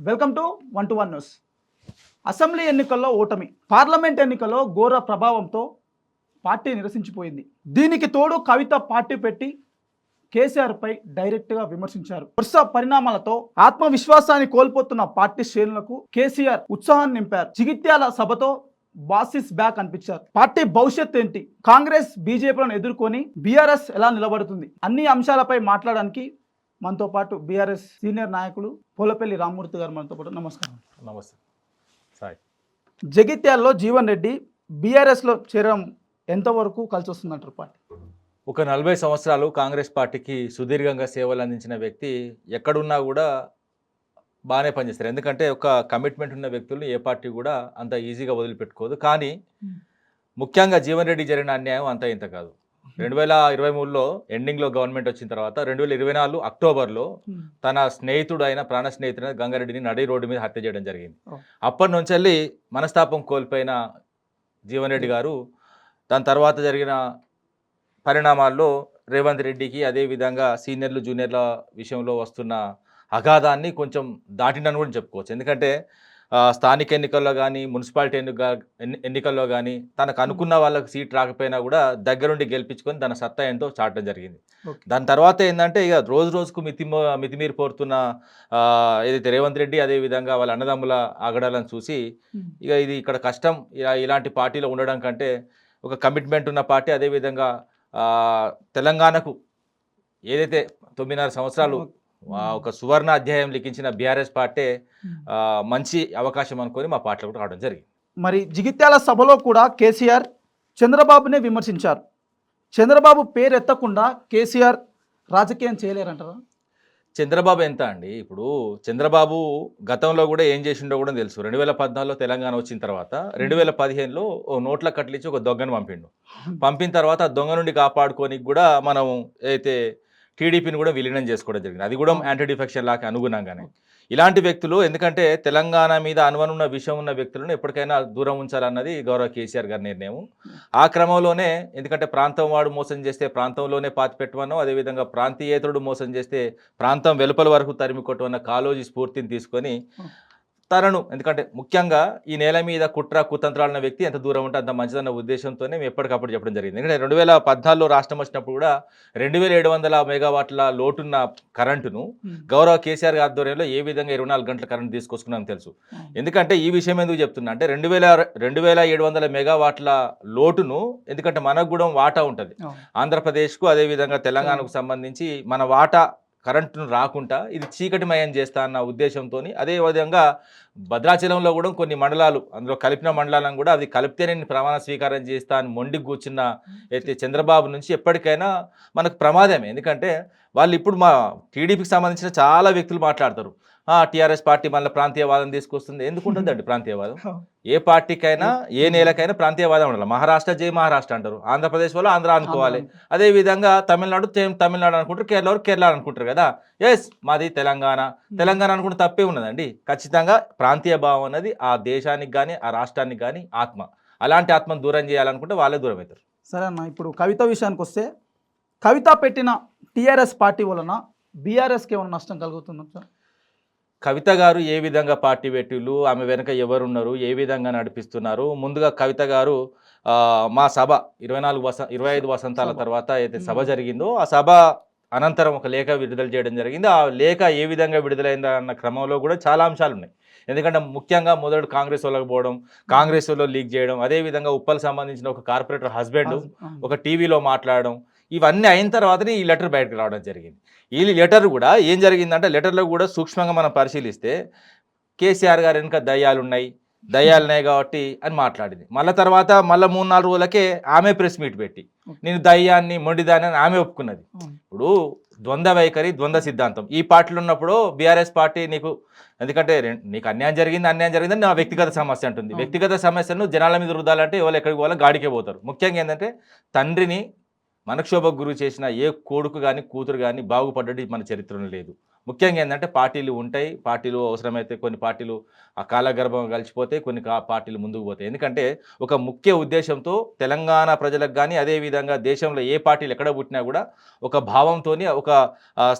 Welcome to 1 news. Assembly ఎన్నికల్లో ఓటమి, parliament ఎన్నికల్లో ఘోర ప్రభావంతో పార్టీ నిరసించిపోయింది. దీనికి తోడు కవిత పార్టీ పెట్టి కేసీఆర్పై డైరెక్ట్గా విమర్శించారు. వరుస పరిణామాలతో ఆత్మవిశ్వాసాన్ని కోల్పోతున్న పార్టీ శ్రేణులకు కేసీఆర్ ఉత్సాహాన్ని నింపారు. జగిత్యాల సభతో బాసిస్ బ్యాక్ అనిపించారు. పార్టీ భవిష్యత్ ఏంటి, కాంగ్రెస్ బీజేపీలను ఎదుర్కొని బీఆర్ఎస్ ఎలా నిలబడుతుంది, అన్ని అంశాలపై మాట్లాడడానికి మనతో పాటు బీఆర్ఎస్ సీనియర్ నాయకులు పోలపల్లి రామ్మూర్తి గారు మనతో పాటు. నమస్కారం. నమస్తే సాయి. జగిత్యాలలో జీవన్ రెడ్డి బీఆర్ఎస్లో చేరడం ఎంతవరకు కలిసి వస్తుందంటారు? పార్టీ ఒక 40 సంవత్సరాలు కాంగ్రెస్ పార్టీకి సుదీర్ఘంగా సేవలు అందించిన వ్యక్తి ఎక్కడున్నా కూడా బాగానే పనిచేస్తారు. ఎందుకంటే ఒక కమిట్మెంట్ ఉన్న వ్యక్తులను ఏ పార్టీ కూడా అంత ఈజీగా వదిలిపెట్టుకోదు. కానీ ముఖ్యంగా జీవన్ రెడ్డి జరిగిన అన్యాయం అంత ఇంత కాదు. 2023లో ఎండింగ్లో గవర్నమెంట్ వచ్చిన తర్వాత 2024 అక్టోబర్లో తన స్నేహితుడు అయిన ప్రాణ స్నేహితుడైన గంగారెడ్డిని నడి రోడ్డు మీద హత్య చేయడం జరిగింది. అప్పటి నుంచి వెళ్ళి మనస్తాపం కోల్పోయిన జీవన్ రెడ్డి గారు దాని తర్వాత జరిగిన పరిణామాల్లో రేవంత్ రెడ్డికి అదేవిధంగా సీనియర్లు జూనియర్ల విషయంలో వస్తున్న అగాధాన్ని కొంచెం దాటినని కూడా చెప్పుకోవచ్చు. ఎందుకంటే స్థానిక ఎన్నికల్లో కానీ మున్సిపాలిటీ ఎన్నికల్లో కానీ తనకు అనుకున్న వాళ్ళకి సీట్ రాకపోయినా కూడా దగ్గరుండి గెలిపించుకొని తన సత్తా ఏంటో చాటడం జరిగింది. దాని తర్వాత ఏంటంటే ఇక రోజు రోజుకు మితిమీరిపోతున్న ఏదైతే రేవంత్ రెడ్డి అదేవిధంగా వాళ్ళ అన్నదమ్ముల ఆగడాలను చూసి ఇక ఇది ఇక్కడ కష్టం, ఇలాంటి పార్టీలో ఉండడం కంటే ఒక కమిట్మెంట్ ఉన్న పార్టీ అదేవిధంగా తెలంగాణకు ఏదైతే 9.5 సంవత్సరాలు ఒక సువర్ణ అధ్యాయం లిఖించిన బీఆర్ఎస్ పార్టీ మంచి అవకాశం అనుకొని మా పార్టీలో కూడా రావడం జరిగింది. మరి జగిత్యాల సభలో కూడా కేసీఆర్ చంద్రబాబునే విమర్శించారు. చంద్రబాబు పేరు ఎత్తకుండా కేసీఆర్ రాజకీయం చేయలేరంటారా? చంద్రబాబు ఎంత అండి, ఇప్పుడు చంద్రబాబు గతంలో కూడా ఏం చేసిండో కూడా తెలుసు. 2014లో తెలంగాణ వచ్చిన తర్వాత 2015లో నోట్ల కట్లించి ఒక దొంగను పంపిన తర్వాత ఆ దొంగ నుండి కాపాడుకోనికి కూడా మనం అయితే టీడీపీని కూడా విలీనం చేసుకోవడం జరిగింది. అది కూడా యాంటీ డిఫెక్షన్ లాకి అనుగుణంగానే. ఇలాంటి వ్యక్తులు ఎందుకంటే తెలంగాణ మీద అనువనున్న విషయం ఉన్న వ్యక్తులను ఎప్పటికైనా దూరం ఉంచాలన్నది గౌరవ కేసీఆర్ గారి నిర్ణయం. ఆ క్రమంలోనే ఎందుకంటే ప్రాంతం వాడు మోసం చేస్తే ప్రాంతంలోనే పాతి పెట్టమనో, అదేవిధంగా ప్రాంతీయేతరుడు మోసం చేస్తే ప్రాంతం వెలుపల వరకు తరిమి కొట్టమన్న కాలోజీ స్ఫూర్తిని తీసుకొని తనను, ఎందుకంటే ముఖ్యంగా ఈ నేల మీద కుట్ర కుతంత్రాలన్న వ్యక్తి ఎంత దూరం ఉంటే అంత మంచిదన్న ఉద్దేశంతోనే మేము ఎప్పటికప్పుడు చెప్పడం జరిగింది. ఎందుకంటే 2014లో రాష్ట్రం వచ్చినప్పుడు కూడా 2700 మెగావాట్ల లోటున్న కరెంటును గౌరవ కేసీఆర్ గారి ఆధ్వర్యంలో ఏ విధంగా 24 గంటల కరెంటు తీసుకొచ్చుకున్నాం తెలుసు. ఎందుకంటే ఈ విషయం ఎందుకు చెప్తున్నా అంటే 2700 మెగావాట్ల లోటును, ఎందుకంటే మనకు కూడా వాటా ఉంటుంది ఆంధ్రప్రదేశ్కు అదేవిధంగా తెలంగాణకు సంబంధించి మన వాటా కరెంటును రాకుండా ఇది చీకటిమయం చేస్తా అన్న ఉద్దేశంతో, అదేవిధంగా భద్రాచలంలో కూడా కొన్ని మండలాలు అందులో కలిపిన మండలాలను కూడా అది కలిపితే నేను ప్రమాణ స్వీకారం చేస్తా అని మొండికి కూర్చున్న అయితే చంద్రబాబు నుంచి ఎప్పటికైనా మనకు ప్రమాదమే. ఎందుకంటే వాళ్ళు ఇప్పుడు మా టీడీపీకి సంబంధించిన చాలా వ్యక్తులు మాట్లాడతారు, టీఆర్ఎస్ పార్టీ మళ్ళీ ప్రాంతీయవాదం తీసుకొస్తుంది. ఎందుకు ఉంటుందండి ప్రాంతీయవాదం? ఏ పార్టీకైనా ఏ నేలకైనా ప్రాంతీయవాదం ఉండాలి. మహారాష్ట్ర జై మహారాష్ట్ర అంటారు, ఆంధ్రప్రదేశ్ వాళ్ళు ఆంధ్ర అనుకోవాలి, అదేవిధంగా తమిళనాడు తమిళనాడు అనుకుంటారు, కేరళ అనుకుంటారు కదా. ఎస్ మాది తెలంగాణ అనుకుంటే తప్పే ఉన్నదండి. ఖచ్చితంగా ప్రాంతీయ భావం అన్నది ఆ దేశానికి కానీ ఆ రాష్ట్రానికి కానీ ఆత్మ. అలాంటి ఆత్మను దూరం చేయాలనుకుంటే వాళ్ళే దూరం అవుతారు. సరే అన్న, ఇప్పుడు కవిత విషయానికి వస్తే కవిత పెట్టిన టీఆర్ఎస్ పార్టీ వలన బీఆర్ఎస్కి ఏమైనా నష్టం కలుగుతుందా సార్? కవిత గారు ఏ విధంగా పార్టీ పెట్టిళ్ళు, ఆమె వెనుక ఎవరున్నారు, ఏ విధంగా నడిపిస్తున్నారు? ముందుగా కవిత గారు మా సభ 25 వసంతాల తర్వాత అయితే సభ జరిగిందో ఆ సభ అనంతరం ఒక లేఖ విడుదల చేయడం జరిగింది. ఆ లేఖ ఏ విధంగా విడుదలైందా అన్న క్రమంలో కూడా చాలా అంశాలు ఉన్నాయి. ఎందుకంటే ముఖ్యంగా మొదటి కాంగ్రెస్ వాళ్ళకి పోవడం, కాంగ్రెస్ వాళ్ళు లీక్ చేయడం, అదేవిధంగా ఉప్పల్ సంబంధించిన ఒక కార్పొరేటర్ హస్బెండ్ ఒక టీవీలో మాట్లాడడం, ఇవన్నీ అయిన తర్వాతనే ఈ లెటర్ బయటకు రావడం జరిగింది. ఈ లెటర్ కూడా ఏం జరిగిందంటే లెటర్లో కూడా సూక్ష్మంగా మనం పరిశీలిస్తే కేసీఆర్ గారు వెనుక దయ్యాలున్నాయి కాబట్టి అని మాట్లాడింది. మళ్ళీ తర్వాత మళ్ళీ 3-4 రోజులకే ఆమె ప్రెస్ మీట్ పెట్టి నేను దయ్యాన్ని మొండిదాన్ని అని ఆమె ఒప్పుకున్నది. ఇప్పుడు ద్వంద్వ వైఖరి, ద్వంద్వ సిద్ధాంతం ఈ పార్టీలో ఉన్నప్పుడు బీఆర్ఎస్ పార్టీ ఎందుకంటే నీకు అన్యాయం జరిగిందని నా వ్యక్తిగత సమస్య అంటుంది. వ్యక్తిగత సమస్యను జనాల మీద రుద్దాలంటే ఎవరు ఎక్కడికి పోవాలో గాడికే పోతారు. ముఖ్యంగా ఏంటంటే తండ్రిని మనక్షోభకు గురి చేసిన ఏ కొడుకు కానీ కూతురు కానీ బాగుపడ్డది మన చరిత్రలో లేదు. ముఖ్యంగా ఏంటంటే పార్టీలు ఉంటాయి, పార్టీలు అవసరమైతే కొన్ని పార్టీలు ఆ కాలగర్భం కలిసిపోతే, కొన్ని పార్టీలు ముందుకు పోతాయి. ఎందుకంటే ఒక ముఖ్య ఉద్దేశంతో తెలంగాణ ప్రజలకు కానీ అదేవిధంగా దేశంలో ఏ పార్టీలు ఎక్కడ పుట్టినా కూడా ఒక భావంతో, ఒక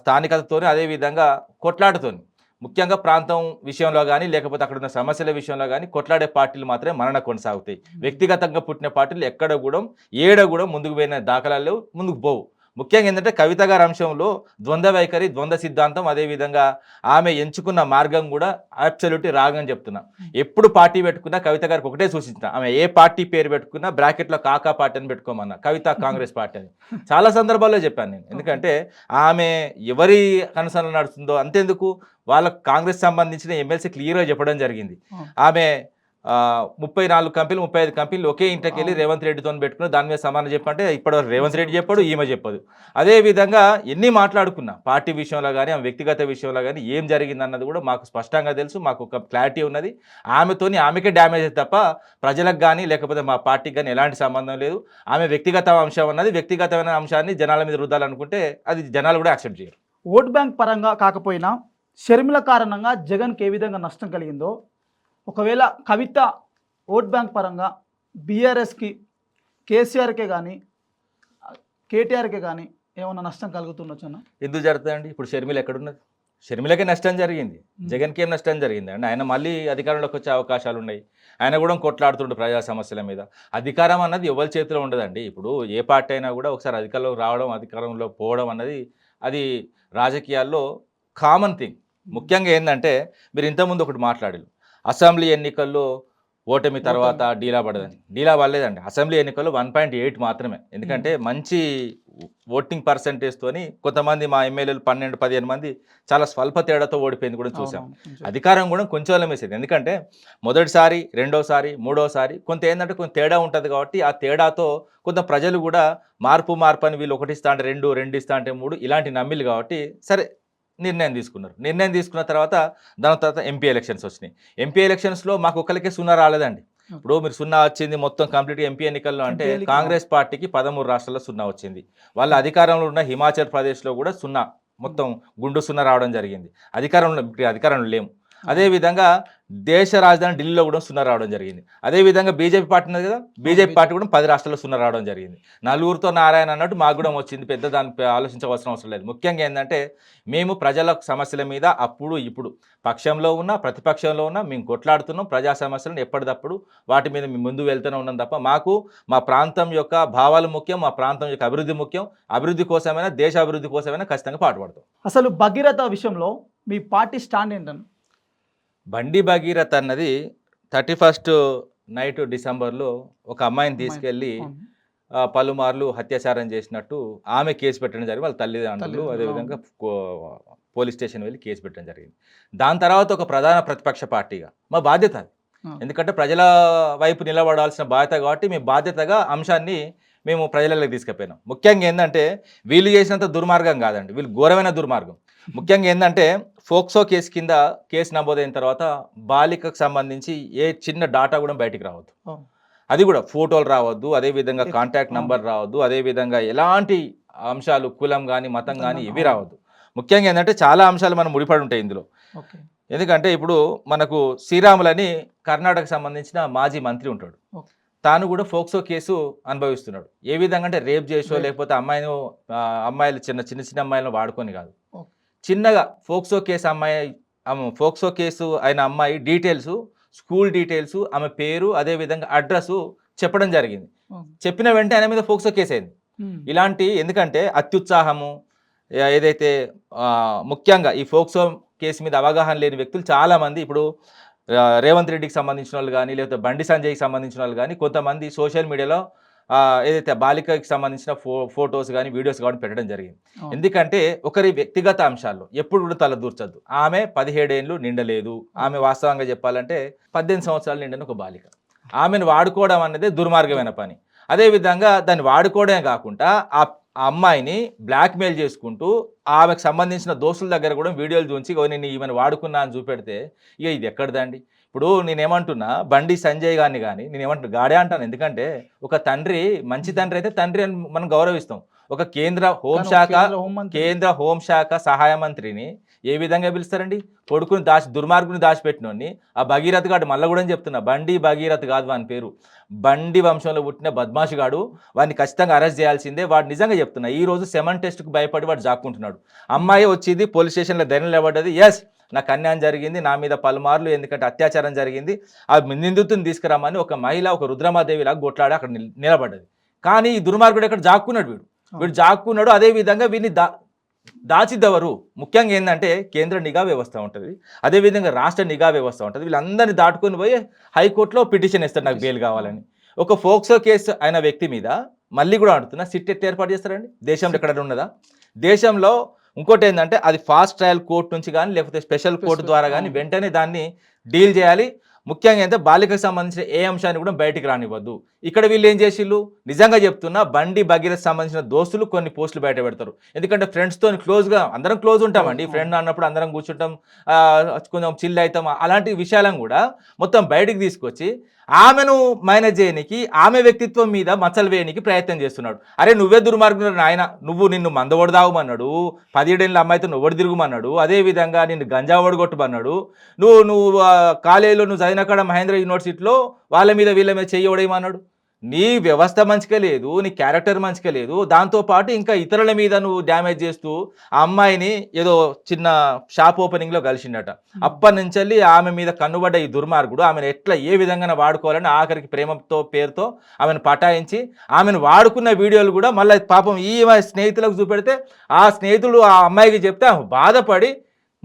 స్థానికతతో, అదేవిధంగా కొట్లాటతోని ముఖ్యంగా ప్రాంతం విషయంలో కానీ లేకపోతే అక్కడ ఉన్న సమస్యల విషయంలో కానీ కొట్లాడే పార్టీలు మాత్రమే మరణ కొనసాగుతాయి. వ్యక్తిగతంగా పుట్టిన పార్టీలు ఎక్కడ కూడా ఏడ కూడా ముందుకు పోయిన దాఖలాలు ముందుకు పోవు. ముఖ్యంగా ఏంటంటే కవిత గారి అంశంలో ద్వంద్వ వైఖరి, ద్వంద్వ సిద్ధాంతం, అదేవిధంగా ఆమె ఎంచుకున్న మార్గం కూడా అబ్సల్యూట్లీ రాగని చెప్తున్నా. ఎప్పుడు పార్టీ పెట్టుకున్నా కవిత గారికి ఒకటే సూచించిన, ఆమె ఏ పార్టీ పేరు పెట్టుకున్నా బ్రాకెట్లో కాకా పార్టీ అని పెట్టుకోమన్నా, కవిత కాంగ్రెస్ పార్టీ అని చాలా సందర్భాల్లో చెప్పాను నేను. ఎందుకంటే ఆమె ఎవరి కనసనలు నడుస్తుందో అంతేందుకు వాళ్ళ కాంగ్రెస్ సంబంధించిన ఎమ్మెల్సీ క్లియర్గా చెప్పడం జరిగింది. ఆమె 34 కంపెనీలు 35 కంపెనీలు ఒకే ఇంటికి వెళ్ళి రేవంత్ రెడ్డితో పెట్టుకుని దాని మీద సమానం చెప్పంటే ఇప్పటివరకు రేవంత్ రెడ్డి చెప్పాడు, ఈమె చెప్పదు. అదేవిధంగా ఎన్ని మాట్లాడుకున్నా పార్టీ విషయంలో కానీ ఆమె వ్యక్తిగత విషయంలో కానీ ఏం జరిగింది అన్నది కూడా మాకు స్పష్టంగా తెలుసు, మాకు ఒక క్లారిటీ ఉన్నది. ఆమెకే డ్యామేజ్ తప్ప ప్రజలకు కానీ లేకపోతే మా పార్టీకి కానీ ఎలాంటి సంబంధం లేదు. ఆమె వ్యక్తిగత అంశం అన్నది, వ్యక్తిగతమైన అంశాన్ని జనాల మీద రుద్దాలనుకుంటే అది జనాలు కూడా యాక్సెప్ట్ చేయరు. ఓట్ బ్యాంక్ పరంగా కాకపోయినా షర్మిల కారణంగా జగన్కి ఏ విధంగా నష్టం కలిగిందో, ఒకవేళ కవిత ఓట్ బ్యాంక్ పరంగా బీఆర్ఎస్కి, కేసీఆర్కే కానీ కేటీఆర్కే కానీ ఏమైనా నష్టం కలుగుతుండొచ్చు అన్న? ఎందుకు జరుగుతుందండి? ఇప్పుడు షర్మిల ఎక్కడున్నది? షర్మిలకే నష్టం జరిగింది, జగన్కి ఏం నష్టం జరిగింది అండి? ఆయన మళ్ళీ అధికారంలోకి వచ్చే అవకాశాలు ఉన్నాయి. ఆయన కూడా కొట్లాడుతుండే ప్రజా సమస్యల మీద. అధికారం అన్నది ఎవరి చేతిలో ఉండదండి. ఇప్పుడు ఏ పార్టీ అయినా కూడా ఒకసారి అధికారంలో రావడం, అధికారంలో పోవడం అన్నది అది రాజకీయాల్లో కామన్ థింగ్. ముఖ్యంగా ఏంటంటే మీరు ఇంతకుముందు ఒకటి మాట్లాడారు, అసెంబ్లీ ఎన్నికల్లో ఓటమి తర్వాత డీలా పడదని. డీలా పడలేదండి. అసెంబ్లీ ఎన్నికల్లో 1.8 మాత్రమే. ఎందుకంటే మంచి ఓటింగ్ పర్సంటేజ్తోని కొంతమంది మా ఎమ్మెల్యేలు 12-15 మంది చాలా స్వల్ప తేడాతో ఓడిపోయింది కూడా చూసాం. అధికారం కూడా కొంచెం వేసేది. ఎందుకంటే మొదటిసారి, రెండోసారి, మూడోసారి కొంత ఏంటంటే కొంత తేడా ఉంటుంది కాబట్టి ఆ తేడాతో కొంత ప్రజలు కూడా మార్పు అని వీళ్ళు 1 ఇస్తా అంటే 2 ఇస్తా అంటే 3 ఇలాంటి నమ్మిలు కాబట్టి సరే నిర్ణయం తీసుకున్నారు. నిర్ణయం తీసుకున్న తర్వాత దాని తర్వాత ఎంపీ ఎలక్షన్స్ వచ్చినాయి. ఎంపీ ఎలక్షన్స్లో మాకు ఒక్కరికే 0 రాలేదండి. ఇప్పుడు మీరు 0 వచ్చింది మొత్తం కంప్లీట్గా ఎంపీ ఎన్నికల్లో అంటే కాంగ్రెస్ పార్టీకి 13 రాష్ట్రాల్లో 0 వచ్చింది. వాళ్ళ అధికారంలో ఉన్న హిమాచల్ ప్రదేశ్లో కూడా 0 మొత్తం గుండు 0 రావడం జరిగింది. అధికారంలో లేము. అదేవిధంగా దేశ రాజధాని ఢిల్లీలో కూడా 0 రావడం జరిగింది. అదేవిధంగా బీజేపీ పార్టీ ఉన్నది కదా, బీజేపీ పార్టీ కూడా 10 రాష్ట్రాల్లో 0 రావడం జరిగింది. నలుగురితో నారాయణ అన్నట్టు మాకు కూడా వచ్చింది. పెద్ద దాన్ని ఆలోచించవలసిన అవసరం లేదు. ముఖ్యంగా ఏంటంటే మేము ప్రజల సమస్యల మీద అప్పుడు ఇప్పుడు పక్షంలో ఉన్నా ప్రతిపక్షంలో ఉన్నా మేము కొట్లాడుతున్నాం. ప్రజా సమస్యలను ఎప్పటికప్పుడు వాటి మీద మేము ముందు వెళ్తూనే ఉన్నాం తప్ప మాకు మా ప్రాంతం యొక్క భావాలు ముఖ్యం, మా ప్రాంతం యొక్క అభివృద్ధి ముఖ్యం. అభివృద్ధి కోసమైనా దేశ అభివృద్ధి కోసమైనా ఖచ్చితంగా పాటుపడతాం. అసలు భగీరథ విషయంలో మీ పార్టీ స్టాండ్ ఏంటని? బండి భగీరథ అన్నది 31st నైట్ డిసెంబర్లో ఒక అమ్మాయిని తీసుకెళ్ళి పలుమార్లు అత్యాచారం చేసినట్టు ఆమె కేసు పెట్టడం జరిగింది. వాళ్ళ తల్లిదండ్రులు అదేవిధంగా పోలీస్ స్టేషన్ వెళ్ళి కేసు పెట్టడం జరిగింది. దాని తర్వాత ఒక ప్రధాన ప్రతిపక్ష పార్టీగా మా బాధ్యత అది. ఎందుకంటే ప్రజల వైపు నిలబడాల్సిన బాధ్యత కాబట్టి మేము బాధ్యతగా అంశాన్ని మేము ప్రజలలోకి తీసుకుపోయినాం. ముఖ్యంగా ఏంటంటే వీళ్ళు చేసినంత దుర్మార్గం కాదండి, వీళ్ళు ఘోరమైన దుర్మార్గం. ముఖ్యంగా ఏంటంటే ఫోక్సో కేసు కింద కేసు నమోదైన తర్వాత బాలికకు సంబంధించి ఏ చిన్న డాటా కూడా బయటికి రావద్దు. అది కూడా ఫోటోలు రావద్దు, అదేవిధంగా కాంటాక్ట్ నంబర్ రావద్దు, అదేవిధంగా ఎలాంటి అంశాలు కులం కానీ మతం కానీ ఇవి రావద్దు. ముఖ్యంగా ఏంటంటే చాలా అంశాలు మనం ముడిపడి ఉంటాయి ఇందులో. ఎందుకంటే ఇప్పుడు మనకు శ్రీరాములని కర్ణాటకకు సంబంధించిన మాజీ మంత్రి ఉంటాడు. తాను కూడా ఫోక్సో కేసు అనుభవిస్తున్నాడు. ఏ విధంగా అంటే రేప్ చేసో లేకపోతే అమ్మాయిలు చిన్న అమ్మాయిలను వాడుకొని కాదు, చిన్నగా ఫోక్సో కేసు అయిన అమ్మాయి డీటెయిల్స్, స్కూల్ డీటెయిల్స్, ఆమె పేరు, అదేవిధంగా అడ్రస్ చెప్పడం జరిగింది. చెప్పిన వెంటనే ఆయన మీద ఫోక్సో కేసు అయింది. ఇలాంటి ఎందుకంటే అత్యుత్సాహము ఏదైతే ముఖ్యంగా ఈ ఫోక్సో కేసు మీద అవగాహన లేని వ్యక్తులు చాలామంది ఇప్పుడు రేవంత్ రెడ్డికి సంబంధించిన వాళ్ళు కానీ లేకపోతే బండి సంజయ్కి సంబంధించిన వాళ్ళు కానీ కొంతమంది సోషల్ మీడియాలో ఏదైతే బాలికకి సంబంధించిన ఫొటోస్ కానీ వీడియోస్ కానీ పెట్టడం జరిగింది. ఎందుకంటే ఒకరి వ్యక్తిగత అంశాల్లో ఎప్పుడు కూడా తల దూర్చొద్దు. ఆమె 17 ఏళ్ళు నిండలేదు. ఆమె వాస్తవంగా చెప్పాలంటే 18 సంవత్సరాలు నిండిన ఒక బాలిక. ఆమెను వాడుకోవడం అనేది దుర్మార్గమైన పని. అదేవిధంగా దాన్ని వాడుకోవడమే కాకుండా ఆ అమ్మాయిని బ్లాక్మెయిల్ చేసుకుంటూ ఆమెకు సంబంధించిన దోస్తుల దగ్గర కూడా వీడియోలు చూసి నేను ఈమెను వాడుకున్నా అని చూపెడితే ఇక ఇది ఎక్కడదండి? ఇప్పుడు నేనేమంటున్నా బండి సంజయ్ గారిని కానీ నేనేమంటున్నా గాడే అంటాను. ఎందుకంటే ఒక తండ్రి మంచి తండ్రి అయితే తండ్రి అని మనం గౌరవిస్తాం. ఒక కేంద్ర హోంశాఖ సహాయ మంత్రిని ఏ విధంగా పిలుస్తారండి? కొడుకుని దుర్మార్గుని దాచిపెట్టినోడిని ఆ భగీరథ్ గాడు మళ్ళీ కూడా చెప్తున్నా, బండి భగీరథ్ కాదు వాని పేరు, బండి వంశంలో పుట్టిన బద్మాషిగాడు. వాడిని ఖచ్చితంగా అరెస్ట్ చేయాల్సిందే. వాడు నిజంగా చెప్తున్నా, ఈ రోజు సెమన్ టెస్ట్కు భయపడి వాడు జాక్కుంటున్నాడు. అమ్మాయి వచ్చింది పోలీస్ స్టేషన్లో ధైర్యం లేబడ్డది. ఎస్ నాకు అన్యాయం జరిగింది, నా మీద పలుమార్లు ఎందుకంటే అత్యాచారం జరిగింది, ఆ నిందితుని తీసుకురామని ఒక మహిళ ఒక రుద్రమాదేవిలాగా కొట్లాడి అక్కడ నిలబడ్డది. కానీ ఈ దుర్మార్గుడు ఎక్కడ జాక్కున్నాడు, వీడు జాక్కున్నాడు. అదేవిధంగా వీడిని దాచిద్దెవరు? ముఖ్యంగా ఏంటంటే కేంద్ర నిఘా వ్యవస్థ ఉంటుంది, అదేవిధంగా రాష్ట్ర నిఘా వ్యవస్థ ఉంటుంది. వీళ్ళందరినీ దాటుకొని పోయి హైకోర్టులో పిటిషన్ ఇస్తారు నాకు బెయిల్ కావాలని. ఒక ఫోక్సో కేసు అయిన వ్యక్తి మీద మళ్ళీ కూడా అడుగుతున్నా, సిట్ ఎట్లా ఏర్పాటు చేస్తారండి? దేశంలో ఎక్కడ ఉన్నదా? దేశంలో ఇంకోటి ఏంటంటే అది ఫాస్ట్ ట్రయల్ కోర్టు నుంచి కానీ లేకపోతే స్పెషల్ కోర్టు ద్వారా కానీ వెంటనే దాన్ని డీల్ చేయాలి. ముఖ్యంగా అయితే బాలికకు సంబంధించిన ఏ అంశాన్ని కూడా బయటికి రానివ్వద్దు. ఇక్కడ వీళ్ళు ఏం చేసిళ్ళు, నిజంగా చెప్తున్నా, బండి భగీరథ సంబంధించిన దోస్తులు కొన్ని పోస్టులు బయట పెడతారు. ఎందుకంటే ఫ్రెండ్స్తో క్లోజ్గా అందరం క్లోజ్ ఉంటామండి, ఫ్రెండ్ అన్నప్పుడు అందరం కూర్చుంటాం, కొంచెం చిల్ అవుతాం. అలాంటి విషయాలను కూడా మొత్తం బయటికి తీసుకొచ్చి ఆమెను మేనేజ్ చేయడానికి, ఆమె వ్యక్తిత్వం మీద మచ్చలు వేయడానికి ప్రయత్నం చేస్తున్నాడు. అరే నువ్వే దుర్మార్గుడు నాయన, నిన్ను మందవడు తాగమన్నాడు, 17 ఏళ్ళ అమ్మాయితో నువ్వడు తిరుగుమన్నాడు, అదేవిధంగా నిన్ను గంజా కొట్టుమన్నాడు, నువ్వు కాలేజీలో నువ్వు చదివిన కాడ మహేంద్ర యూనివర్సిటీలో వాళ్ళ మీద వీళ్ళ మీద చెయ్యవడేమన్నాడు. నీ వ్యవస్థ మంచిగా లేదు, నీ క్యారెక్టర్ మంచిగా లేదు, దాంతోపాటు ఇంకా ఇతరుల మీద నువ్వు డ్యామేజ్ చేస్తూ ఆ అమ్మాయిని ఏదో చిన్న షాప్ ఓపెనింగ్లో కలిసిండట. అప్పటి నుంచి ఆమె మీద కన్నుబడ్డ ఈ దుర్మార్గుడు ఆమెను ఎట్లా ఏ విధంగా వాడుకోవాలని ఆఖరికి ప్రేమతో పేరుతో ఆమెను పటాయించి ఆమెను వాడుకున్న వీడియోలు కూడా మళ్ళీ పాపం ఈ స్నేహితులకు చూపెడితే ఆ స్నేహితుడు ఆ అమ్మాయికి చెప్తే బాధపడి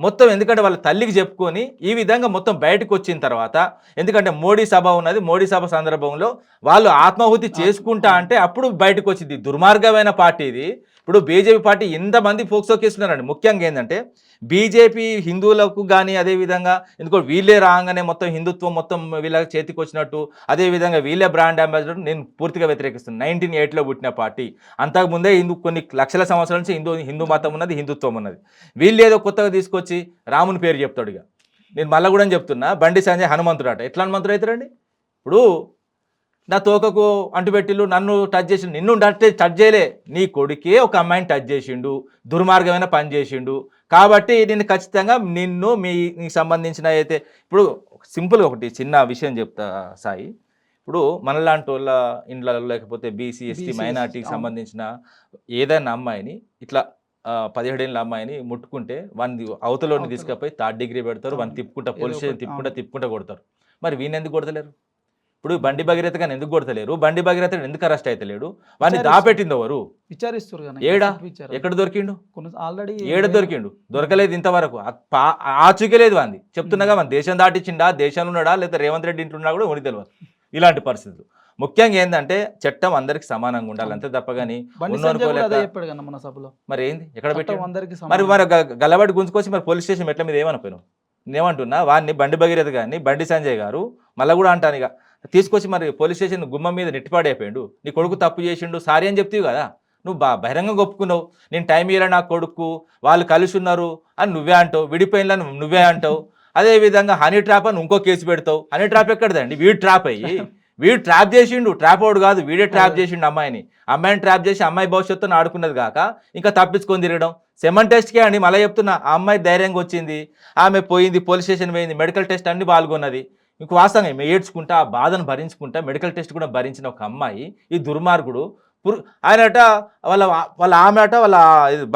మొత్తం, ఎందుకంటే వాళ్ళ తల్లికి చెప్పుకొని ఈ విధంగా మొత్తం బయటకు వచ్చిన తర్వాత, ఎందుకంటే మోడీ సభ ఉన్నది, మోడీ సభ సందర్భంలో వాళ్ళు ఆత్మాహుతి చేసుకుంటా అంటే అప్పుడు బయటకు వచ్చింది. దుర్మార్గమైన పార్టీ ఇది. ఇప్పుడు బీజేపీ పార్టీ ఎంతమంది ఫోక్సో కేసున్నారండి. ముఖ్యంగా ఏంటంటే బీజేపీ హిందువులకు కానీ అదేవిధంగా ఎందుకో వీళ్ళే రాగానే మొత్తం హిందుత్వం మొత్తం వీళ్ళ చేతికి వచ్చినట్టు, అదేవిధంగా వీళ్ళే బ్రాండ్ అంబాసిడర్ నేను పూర్తిగా వ్యతిరేకిస్తున్నాను. 1908లో పుట్టిన పార్టీ, అంతకుముందే కొన్ని లక్షల సంవత్సరాల నుంచి హిందూ మతం ఉన్నది, హిందుత్వం ఉన్నది. వీళ్ళు ఏదో కొత్తగా తీసుకొచ్చి రాముని పేరు చెప్తాడు. ఇక నేను మళ్ళీ కూడా చెప్తున్నా, బండి సంజయ్ హనుమంతుడు అట. ఎట్లా హనుమంతుడు అవుతాడండి? ఇప్పుడు నా తోకకు అంటుపెట్టిళ్ళు, నన్ను టచ్ చేసిండు, నిన్ను టచ్ చేయలే, నీ కొడుకే ఒక అమ్మాయిని టచ్ చేసిండు, దుర్మార్గమైన పని చేసిండు. కాబట్టి నేను ఖచ్చితంగా నీకు సంబంధించిన అయితే, ఇప్పుడు సింపుల్గా ఒకటి చిన్న విషయం చెప్తా సాయి. ఇప్పుడు మనలాంటి వాళ్ళ ఇండ్లలో లేకపోతే బీసీ ఎస్టీ మైనార్టీకి సంబంధించిన ఏదైనా అమ్మాయిని ఇట్లా 17 ఏళ్ళ అమ్మాయిని ముట్టుకుంటే వాడిని అవతలని తీసుకుపోయి 3rd డిగ్రీ పెడతారు, వాడిని తిప్పుకుంటా పోలీస్ స్టేషన్ తిప్పుకుంటా కొడతారు. మరి వీని ఎందుకు కొడతలేరు? ఇప్పుడు బండి భగీరథ గాని ఎందుకు కొడతలేరు? బండి భగీరథ ఎందుకు అరెస్ట్ అయితలేడు? వాడిని దాపెట్టింది ఎవరు? విచారిస్తారు. ఏడా ఎక్కడ దొరికిండు? ఆల్రెడీ ఏడ దొరికిండు? దొరకలేదు ఇంతవరకు. ఆచూకలేదు వాంది. చెప్తున్నాగా మన దేశం దాటిచ్చిండా, దేశంలో ఉన్నాడా, లేదా రేవంత్ రెడ్డి ఇంటున్నా కూడా ఉనికి తెలియదు. ఇలాంటి పరిస్థితులు. ముఖ్యంగా ఏంటంటే చట్టం అందరికి సమానంగా ఉండాలి, అంతే తప్పగాని మరి ఏంది ఎక్కడ పెట్టి మరి గల్లబడి గుంజుకొచ్చి మరి పోలీస్ స్టేషన్ మెట్ల మీద ఏమనిపోయినావు? నేనేమంటున్నా, వాడిని బండి భగీరథ గారిని బండి సంజయ్ గారు మళ్ళీ కూడా అంటాను ఇక తీసుకొచ్చి మరి పోలీస్ స్టేషన్ గుమ్మం మీద నెట్టిపాడైపోయాడు. నీ కొడుకు తప్పు చేసిండు, సారీ అని చెప్తావు కదా, నువ్వు బహిరంగంగా ఒప్పుకున్నావు. నేను టైం ఇయ్యాల నా కొడుకు, వాళ్ళు కలిసి ఉన్నారు అని నువ్వే అంటావు, విడిపోయిన నువ్వే అంటావు. అదేవిధంగా హనీ ట్రాప్ అని ఇంకో కేసు పెడతావు. హనీ ట్రాప్ ఎక్కడదండి? వీడు ట్రాప్ అయ్యి వీడు ట్రాప్ చేసిండు, ట్రాప్ అవుడు కాదు, వీడే ట్రాప్ చేసిండు అమ్మాయిని ట్రాప్ చేసి అమ్మాయి భవిష్యత్తును ఆడుకున్నది కాక ఇంకా తప్పించుకొని తిరగడం. సెమన్ టెస్ట్కే అండి, మళ్ళీ చెప్తున్నా, ఆ అమ్మాయి ధైర్యంగా వచ్చింది, ఆమె పోయింది, పోలీస్ స్టేషన్ పోయింది, మెడికల్ టెస్ట్ అన్ని పాల్గొన్నది. ఇంక వాస్తవంగా ఈమె ఏడ్చుకుంటా ఆ బాధను భరించుకుంటా మెడికల్ టెస్ట్ కూడా భరించిన ఒక అమ్మాయి ఈ దుర్మార్గుడు ఆయనట వాళ్ళ ఆమె అట వాళ్ళ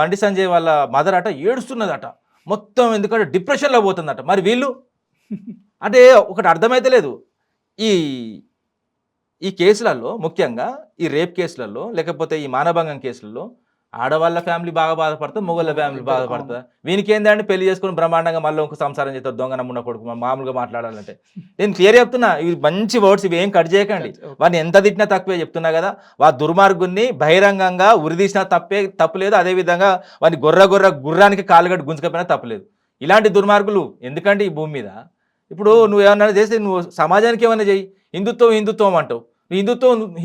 బండి సంజయ్ వాళ్ళ మదర్ అట ఏడుస్తున్నదట మొత్తం, ఎందుకంటే డిప్రెషన్లో పోతుందట. మరి వీళ్ళు అంటే ఒకటి అర్థమైతే లేదు. ఈ కేసులలో ముఖ్యంగా ఈ రేప్ కేసులలో లేకపోతే ఈ మానభంగం కేసులలో ఆడవాళ్ళ ఫ్యామిలీ బాగా బాధపడతారు, మొగళ్ళ ఫ్యామిలీ బాధపడతారు. వీనికి ఏందంటే పెళ్లి చేసుకుని బ్రహ్మాండంగా మళ్ళీ ఇంకో సంసారం చేస్తారు, దొంగ నమ్మున్న కొడుకు. మామూలుగా మాట్లాడాలంటే నేను క్లియర్ చెప్తున్నా, ఇవి మంచి వర్డ్స్, ఇవి ఏం కట్ చేయకండి. వాడిని ఎంత తిట్టినా తక్కువే చెప్తున్నా కదా. వా దుర్మార్గుని బహిరంగంగా ఉరిదీసినా తప్పులేదు, అదేవిధంగా వాడిని గుర్రానికి కాలుగడ్డ గుంజుకపోయినా తప్పులేదు. ఇలాంటి దుర్మార్గులు ఎందుకంటే ఈ భూమి మీద. ఇప్పుడు నువ్వు ఏమన్నా చేస్తే నువ్వు సమాజానికి ఏమైనా చేయి, హిందుత్వం అంటావు.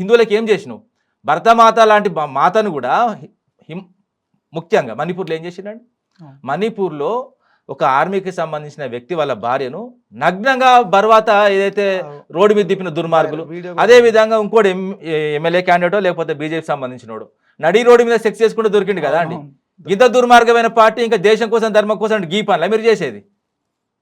హిందువులకు ఏం చేసినావు? భరతమాత లాంటి మాతను కూడా ముఖ్యంగా మణిపూర్లో ఏం చేసిండండి? మణిపూర్లో ఒక ఆర్మీకి సంబంధించిన వ్యక్తి వాళ్ళ భార్యను నగ్నంగా బర్వాత ఏదైతే రోడ్డు మీద తిప్పిన దుర్మార్గులు, అదేవిధంగా ఇంకోటి ఎమ్మెల్యే క్యాండిడేటో లేకపోతే బీజేపీకి సంబంధించినోడు నడి రోడ్డు మీద సెక్స్ చేసుకుంటూ దొరికింది కదా అండి. ఇంత దుర్మార్గమైన పార్టీ ఇంకా దేశం కోసం ధర్మం కోసం అంటే గీ పనులా మీరు చేసేది?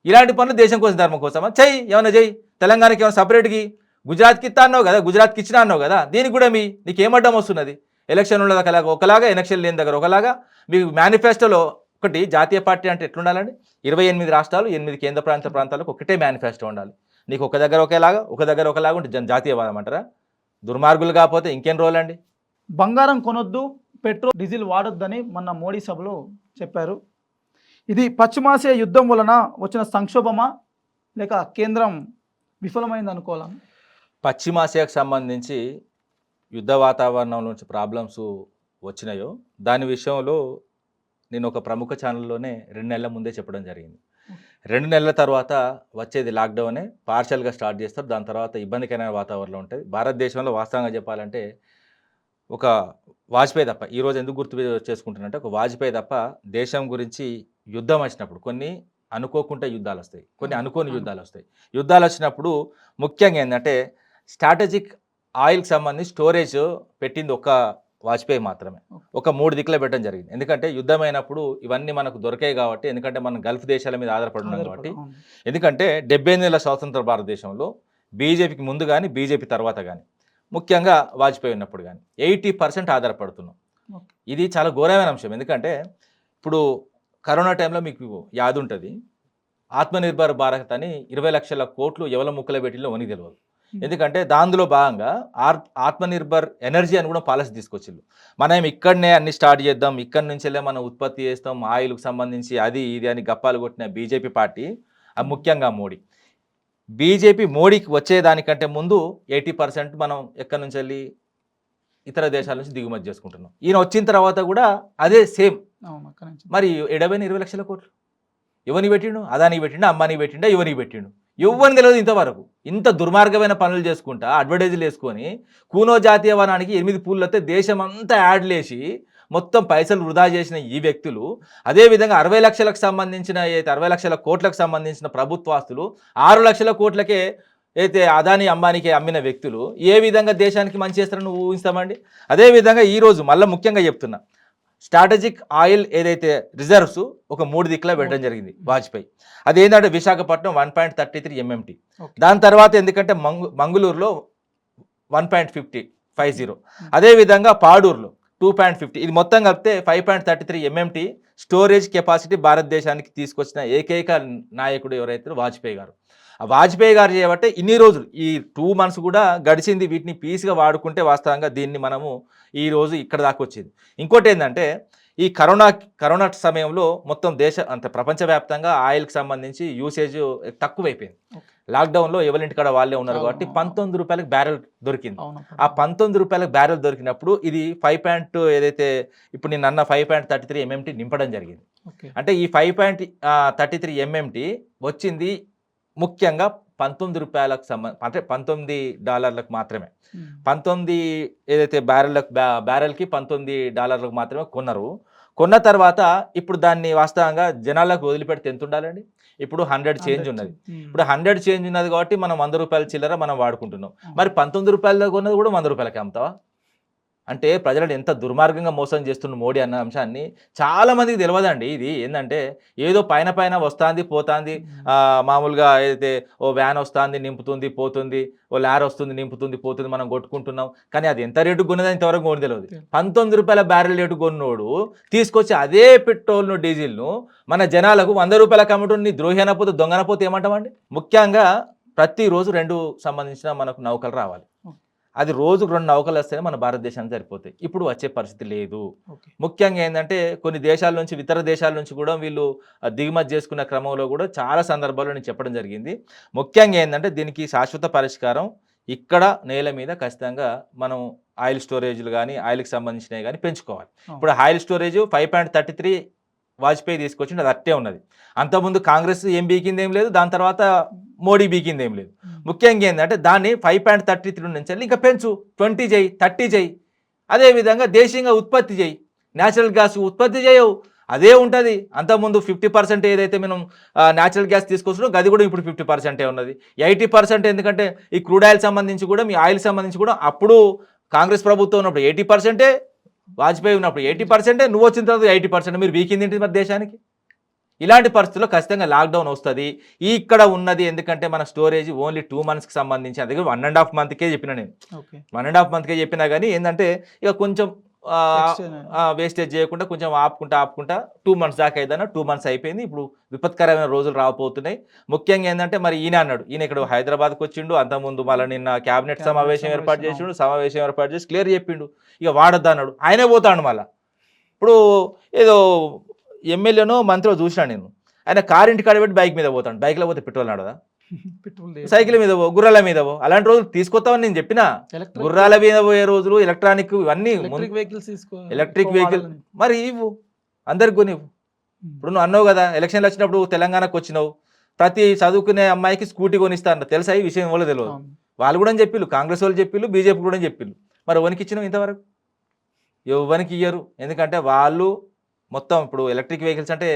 ఇలాంటి పనులు దేశం కోసం ధర్మం కోసమా? చెయ్యి, ఏమైనా చెయ్యి. తెలంగాణకి ఏమైనా సపరేట్కి గుజరాత్కి ఇస్తా అన్నావు కదా, గుజరాత్కి ఇచ్చినా అన్నావు కదా, దీనికి కూడా నీకేమడ్డం వస్తున్నది? ఎలక్షన్ ఉన్నది ఒకలాగా, ఎలక్షన్ లేని దగ్గర ఒకలాగా. మీకు మేనిఫెస్టోలో ఒకటి జాతీయ పార్టీ అంటే ఎట్లుండాలండి? 28 రాష్ట్రాలు, 8 కేంద్ర ప్రాంతాలకు ఒకటే మేనిఫెస్టో ఉండాలి. నీకు ఒక దగ్గర ఒకేలాగా, ఒక దగ్గర ఒకలాగా ఉంటే జాతీయవాదం అంటారా? దుర్మార్గులు కాకపోతే ఇంకేం రోజులండి? బంగారం కొనొద్దు, పెట్రోల్ డీజిల్ వాడొద్దని మొన్న మోడీ సభలో చెప్పారు. ఇది పశ్చిమాసియా యుద్ధం వలన వచ్చిన సంక్షోభమా లేక కేంద్రం విఫలమైంది అనుకోవాలా? పశ్చిమాసియాకు సంబంధించి యుద్ధ వాతావరణం నుంచి ప్రాబ్లమ్స్ వచ్చినాయో దాని విషయంలో నేను ఒక ప్రముఖ ఛానల్లోనే 2 నెలల ముందే చెప్పడం జరిగింది. 2 నెలల తర్వాత వచ్చేది లాక్డౌనే, పార్షల్గా స్టార్ట్ చేస్తారు. దాని తర్వాత ఇబ్బందికరమైన వాతావరణం ఉంటుంది. భారతదేశంలో వాస్తవంగా చెప్పాలంటే ఒక వాజ్పేయి తప్ప, ఈరోజు ఎందుకు గుర్తు చేసుకుంటున్నంటే, ఒక వాజ్పేయి తప్ప దేశం గురించి యుద్ధం వచ్చినప్పుడు కొన్ని అనుకోకుండా యుద్ధాలు వస్తాయి, కొన్ని అనుకోని యుద్ధాలు వస్తాయి. యుద్ధాలు వచ్చినప్పుడు ముఖ్యంగా ఏంటంటే స్ట్రాటజిక్ ఆయిల్కి సంబంధించి స్టోరేజ్ పెట్టింది ఒక వాజ్పేయి మాత్రమే. ఒక 3 దిక్కులో పెట్టడం జరిగింది. ఎందుకంటే యుద్ధమైనప్పుడు ఇవన్నీ మనకు దొరికాయి కాబట్టి, ఎందుకంటే మనం గల్ఫ్ దేశాల మీద ఆధారపడి ఉన్నాం కాబట్టి. ఎందుకంటే 78 ఏళ్ళ స్వాతంత్ర భారతదేశంలో బీజేపీకి ముందు కానీ బీజేపీ తర్వాత కానీ, ముఖ్యంగా వాజ్పేయి ఉన్నప్పుడు కానీ 80% ఆధారపడుతున్నాం. ఇది చాలా ఘోరమైన అంశం. ఎందుకంటే ఇప్పుడు కరోనా టైంలో మీకు యాది ఉంటుంది, ఆత్మనిర్భర్ భారత్ అని 20 లక్షల కోట్లు ఎవల ముక్కలు పెట్టిలో వనికి తెలియదు. ఎందుకంటే దానిలో భాగంగా ఆత్మనిర్భర్ ఎనర్జీ అని కూడా పాలసీ తీసుకొచ్చిళ్ళు. మనం ఇక్కడనే అన్ని స్టార్ట్ చేద్దాం, ఇక్కడి నుంచెల్లే మనం ఉత్పత్తి చేస్తాం, ఆయిల్కి సంబంధించి అది ఇది అని గప్పాలు కొట్టిన బీజేపీ పార్టీ, ముఖ్యంగా బీజేపీ మోడీకి వచ్చేదానికంటే ముందు 80% మనం ఎక్కడి నుంచి వెళ్ళి ఇతర దేశాల నుంచి దిగుమతి చేసుకుంటున్నాం. ఈయన వచ్చిన తర్వాత కూడా అదే సేమ్. మరి 20 లక్షల కోట్లు ఎవరికి పెట్టిండు? అదానికి పెట్టిండు, అంబానీకి పెట్టిండా, ఎవరికి పెట్టిండు? ఎవ్వని తెలియదు ఇంతవరకు. ఇంత దుర్మార్గమైన పనులు చేసుకుంటా అడ్వర్టైజులు వేసుకొని కూనో జాతీయవాదానికి 8 పూలు వస్తే దేశం అంతా యాడ్లు వేసి మొత్తం పైసలు వృధా చేసిన ఈ వ్యక్తులు, అదేవిధంగా 60 లక్షలకు సంబంధించిన 60 లక్షల కోట్లకు సంబంధించిన ప్రభుత్వాస్తులు 6 లక్షల కోట్లకే అయితే అదాని అంబానీకి అమ్మిన వ్యక్తులు ఏ విధంగా దేశానికి మంచి చేస్తారని ఊహిస్తామండి? అదేవిధంగా ఈరోజు మళ్ళీ ముఖ్యంగా చెప్తున్నా, స్ట్రాటజిక్ ఆయిల్ ఏదైతే రిజర్వ్స్ ఒక 3 దిక్కులా పెట్టడం జరిగింది వాజ్పేయి. అదేంటంటే విశాఖపట్నం 1.33 MMT, దాని తర్వాత ఎందుకంటే మంగళూరులో 1.50, అదేవిధంగా పాడూరులో 2.50, ఇది మొత్తం కలిపితే 5.33 MMT స్టోరేజ్ కెపాసిటీ భారతదేశానికి తీసుకొచ్చిన ఏకైక నాయకుడు ఎవరైతే వాజ్పేయి గారు. ఆ వాజ్పేయి గారు చేయబట్టే ఇన్ని రోజులు, ఈ 2 months కూడా గడిచింది, వీటిని పీస్గా వాడుకుంటే వాస్తవంగా దీన్ని మనము ఈరోజు ఇక్కడ దాకా వచ్చింది. ఇంకోటి ఏంటంటే ఈ కరోనా సమయంలో మొత్తం ప్రపంచవ్యాప్తంగా ఆయిల్కి సంబంధించి యూసేజ్ తక్కువైపోయింది. లాక్డౌన్లో ఎవరింటికాడ వాళ్ళే ఉన్నారు కాబట్టి 19 రూపాయలకు బ్యారెల్ దొరికింది. ఆ 19 రూపాయలకు బ్యారెల్ దొరికినప్పుడు ఇది 5 ఏదైతే ఇప్పుడు నేను అన్న 5.33 MMT నింపడం జరిగింది. అంటే ఈ 5.33 MMT వచ్చింది ముఖ్యంగా 19 రూపాయలకు అంటే $19 మాత్రమే. 19 ఏదైతే బ్యారెల్కి $19 మాత్రమే కొన్న తర్వాత ఇప్పుడు దాన్ని వాస్తవంగా జనాలకు వదిలిపెడితే ఎంత ఉండాలండి? ఇప్పుడు 100 చేంజ్ ఉన్నది. ఇప్పుడు 100 చేంజ్ ఉన్నది కాబట్టి మనం 100 రూపాయల చిల్లర మనం వాడుకుంటున్నాం. మరి 19 రూపాయల కొన్నది కూడా 100 రూపాయలకి అమ్ముతావా? అంటే ప్రజలను ఎంత దుర్మార్గంగా మోసం చేస్తున్న మోడీ అన్న అంశాన్ని చాలామందికి తెలియదండి. ఇది ఏంటంటే ఏదో పైన వస్తుంది పోతుంది, మామూలుగా ఏదైతే ఓ వ్యాన్ వస్తుంది నింపుతుంది పోతుంది, ఓ లారీ వస్తుంది నింపుతుంది పోతుంది, మనం కొట్టుకుంటున్నాం. కానీ అది ఎంత రేటు కొన్నదని ఇంతవరకు కొని తెలియదు. 19 రూపాయల బ్యారెల్ రేటు కొన్నోడు తీసుకొచ్చి అదే పెట్రోల్ను డీజిల్ను మన జనాలకు 100 రూపాయలకు అమ్మటం నీ ద్రోహి అనపోతే దొంగ అనపోతే ఏమంటామండి? ముఖ్యంగా ప్రతిరోజు 2 సంబంధించిన మనకు నౌకలు రావాలి. అది రోజుకు 2 నౌకలు వస్తేనే మన భారతదేశానికి సరిపోతాయి. ఇప్పుడు వచ్చే పరిస్థితి లేదు. ముఖ్యంగా ఏంటంటే కొన్ని దేశాల నుంచి ఇతర దేశాల నుంచి కూడా వీళ్ళు దిగుమతి చేసుకున్న క్రమంలో కూడా చాలా సందర్భాల్లో నేను చెప్పడం జరిగింది. ముఖ్యంగా ఏంటంటే దీనికి శాశ్వత పరిష్కారం ఇక్కడ నేల మీద ఖచ్చితంగా మనం ఆయిల్ స్టోరేజ్లు కానీ ఆయిల్కి సంబంధించినవి కానీ పెంచుకోవాలి. ఇప్పుడు ఆయిల్ స్టోరేజ్ 5.33 వాజ్పేయి తీసుకొచ్చింది, అది అట్టే ఉన్నది. అంతకుముందు కాంగ్రెస్ ఏం బీకింది ఏం లేదు, దాని తర్వాత మోడీ బీకింది ఏం లేదు. ముఖ్యంగా ఏంటంటే దాన్ని 5.33 నుంచి ఇంకా పెంచు, 20 చేయి, 30 చేయి. అదేవిధంగా దేశీయంగా ఉత్పత్తి చేయి, న్యాచురల్ గ్యాస్ ఉత్పత్తి చేయవు, అదే ఉంటుంది. అంతకుముందు 50% ఏదైతే మనం న్యాచురల్ గ్యాస్ తీసుకొస్తున్నాం అది కూడా ఇప్పుడు 50% ఉన్నది. 80% ఎందుకంటే ఈ క్రూడ్ ఆయిల్ సంబంధించి కూడా మీ ఆయిల్ సంబంధించి కూడా అప్పుడు కాంగ్రెస్ ప్రభుత్వం ఉన్నప్పుడు 80%, వాజ్పేయి ఉన్నప్పుడు 80%, నువ్వు వచ్చిన తర్వాత 80%. మీరు వీకింది మరి దేశానికి. ఇలాంటి పరిస్థితుల్లో ఖచ్చితంగా లాక్డౌన్ వస్తుంది. ఇక్కడ ఉన్నది ఎందుకంటే మన స్టోరేజ్ ఓన్లీ 2 monthsకి సంబంధించి, అది 1.5 monthకే చెప్పిన నేను. 1.5 monthకే చెప్పినా కానీ ఏంటంటే ఇక కొంచెం వేస్టేజ్ చేయకుండా కొంచెం ఆపుకుంటా 2 months దాకా ఏదైనా 2 months అయిపోయింది. ఇప్పుడు విపత్కరమైన రోజులు రాబోతున్నాయి. ముఖ్యంగా ఏంటంటే మరి ఈయన అన్నాడు, ఈయన ఇక్కడ హైదరాబాద్కి వచ్చిండు, అంతకుముందు మళ్ళీ నిన్న క్యాబినెట్ సమావేశం ఏర్పాటు చేసి క్లియర్ చెప్పిండు, ఇక వాడొద్దు అన్నాడు, ఆయనే పోతాడు మళ్ళీ. ఇప్పుడు ఏదో ఎమ్మెల్యేనో మంత్రో చూసినాను నేను, ఆయన కారు ఇంటి కాడ పెట్టి బైక్ మీద పోతాడు, బైక్లో పోతే పెట్రోల్ నడదా, సైకిల్ మీద పో, గుర్రాల మీద పో, అలాంటి రోజులు తీసుకొస్తామని నేను చెప్పిన. గుర్రాల మీద పోయే రోజులు, ఎలక్ట్రానిక్ ఇవన్నీ ఎలక్ట్రిక్ వెహికల్ మరి ఇవ్వు, అందరికి కొనివ్వు. ఇప్పుడు నువ్వు అన్నావు కదా ఎలక్షన్లు వచ్చినప్పుడు తెలంగాణకు వచ్చినావు, ప్రతి చదువుకునే అమ్మాయికి స్కూటీ కొనిస్తాను, తెలుసా ఈ విషయం వాళ్ళు తెలియదు. వాళ్ళు కూడా చెప్పిళ్ళు, కాంగ్రెస్ వాళ్ళు చెప్పిళ్ళు, బీజేపీ కూడా చెప్పిళ్ళు. మరి ఎవరికి ఇచ్చినావు ఇంతవరకు? ఎవరికి ఇయ్యరు. ఎందుకంటే వాళ్ళు మొత్తం ఇప్పుడు ఎలక్ట్రిక్ వెహికల్స్ అంటే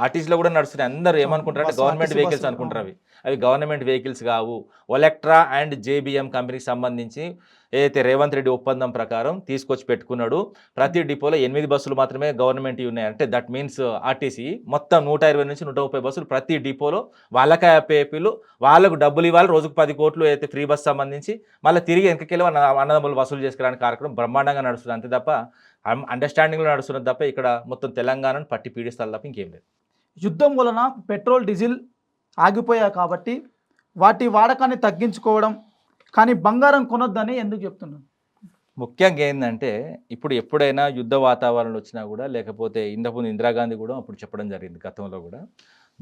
ఆర్టీసీలో కూడా నడుస్తున్నాయి. అందరూ ఏమనుకుంటారు అంటే గవర్నమెంట్ వెహికల్స్ అనుకుంటారు. అవి గవర్నమెంట్ వెహికల్స్ కావు. ఒలెక్ట్రా అండ్ జేబిఎం కంపెనీకి సంబంధించి ఏదైతే రేవంత్ రెడ్డి ఒప్పందం ప్రకారం తీసుకొచ్చి పెట్టుకున్నాడు, ప్రతి డిపోలో 8 బస్సులు మాత్రమే గవర్నమెంట్ ఉన్నాయి. అంటే దట్ మీన్స్ ఆర్టీసీ మొత్తం 120 నుంచి 130 బస్సులు ప్రతి డిపోలో వాళ్ళకే పేపీలు, వాళ్ళకు డబ్బులు ఇవ్వాలి. రోజుకు 10 కోట్లు అయితే ఫ్రీ బస్ సంబంధించి మళ్ళీ తిరిగి వెనకకెళ్ళి అన్నదమ్ములు వసూలు చేసుకోవడానికి కార్యక్రమం బ్రహ్మాండంగా నడుస్తుంది. అంతే తప్ప అండర్స్టాండింగ్లో నడుస్తున్నది తప్ప ఇక్కడ మొత్తం తెలంగాణను పట్టి పీడిస్తారు తప్ప ఇంకేం లేదు. యుద్ధం వలన పెట్రోల్ డీజిల్ ఆగిపోయాయి కాబట్టి వాటి వాడకాన్ని తగ్గించుకోవడం, కానీ బంగారం కొనొద్దని ఎందుకు చెప్తున్నాను? ముఖ్యంగా ఏంటంటే ఇప్పుడు ఎప్పుడైనా యుద్ధ వాతావరణం వచ్చినా కూడా, లేకపోతే ఇంతకుముందు ఇందిరాగాంధీ కూడా అప్పుడు చెప్పడం జరిగింది గతంలో కూడా,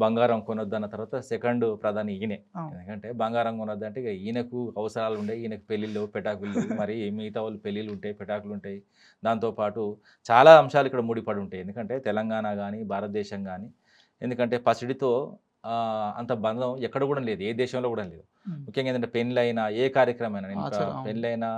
బంగారం కొనొద్దన్న తర్వాత సెకండ్ ప్రధాని ఈయనే. ఎందుకంటే బంగారం కొనొద్దంటే ఇక ఈయనకు అవసరాలు ఉంటాయి, ఈయనకు పెళ్ళిళ్ళు పెటాకులు, మరి మిగతా వాళ్ళు పెళ్ళిళ్ళు ఉంటాయి, పెటాకులు ఉంటాయి. దాంతోపాటు చాలా అంశాలు ఇక్కడ ముడిపడి ఉంటాయి. ఎందుకంటే తెలంగాణ కానీ భారతదేశం కానీ, ఎందుకంటే పసిడితో అంత బంధం ఎక్కడ కూడా లేదు, ఏ దేశంలో కూడా లేదు. ముఖ్యంగా ఏంటంటే పెళ్ళైనా ఏ కార్యక్రమం అయినా, నేను పెళ్ళైనా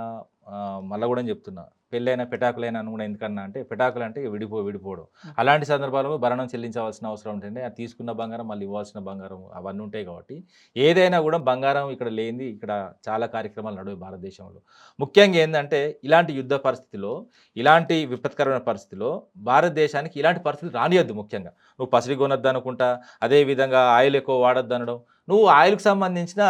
మళ్ళీ కూడా చెప్తున్నా, పెళ్ళైనా పెటాకులైనా కూడా ఎందుకన్నా అంటే పెటాకులు అంటే విడిపోవడం, అలాంటి సందర్భాల్లో భరణం చెల్లించవలసిన అవసరం ఉంటుంది. అది తీసుకున్న బంగారం మళ్ళీ ఇవ్వాల్సిన బంగారం అవన్నీ ఉంటాయి. కాబట్టి ఏదైనా కూడా బంగారం ఇక్కడ లేనిది ఇక్కడ చాలా కార్యక్రమాలు నడువు భారతదేశంలో. ముఖ్యంగా ఏంటంటే ఇలాంటి యుద్ధ పరిస్థితిలో, ఇలాంటి విపత్కరమైన పరిస్థితిలో భారతదేశానికి ఇలాంటి పరిస్థితి రానియద్దు. ముఖ్యంగా నువ్వు పసిడి కొనొద్దు అనుకుంటా, అదేవిధంగా ఆయిల్ ఎక్కువ వాడొద్దు అనడం, నువ్వు ఆయిల్కి సంబంధించిన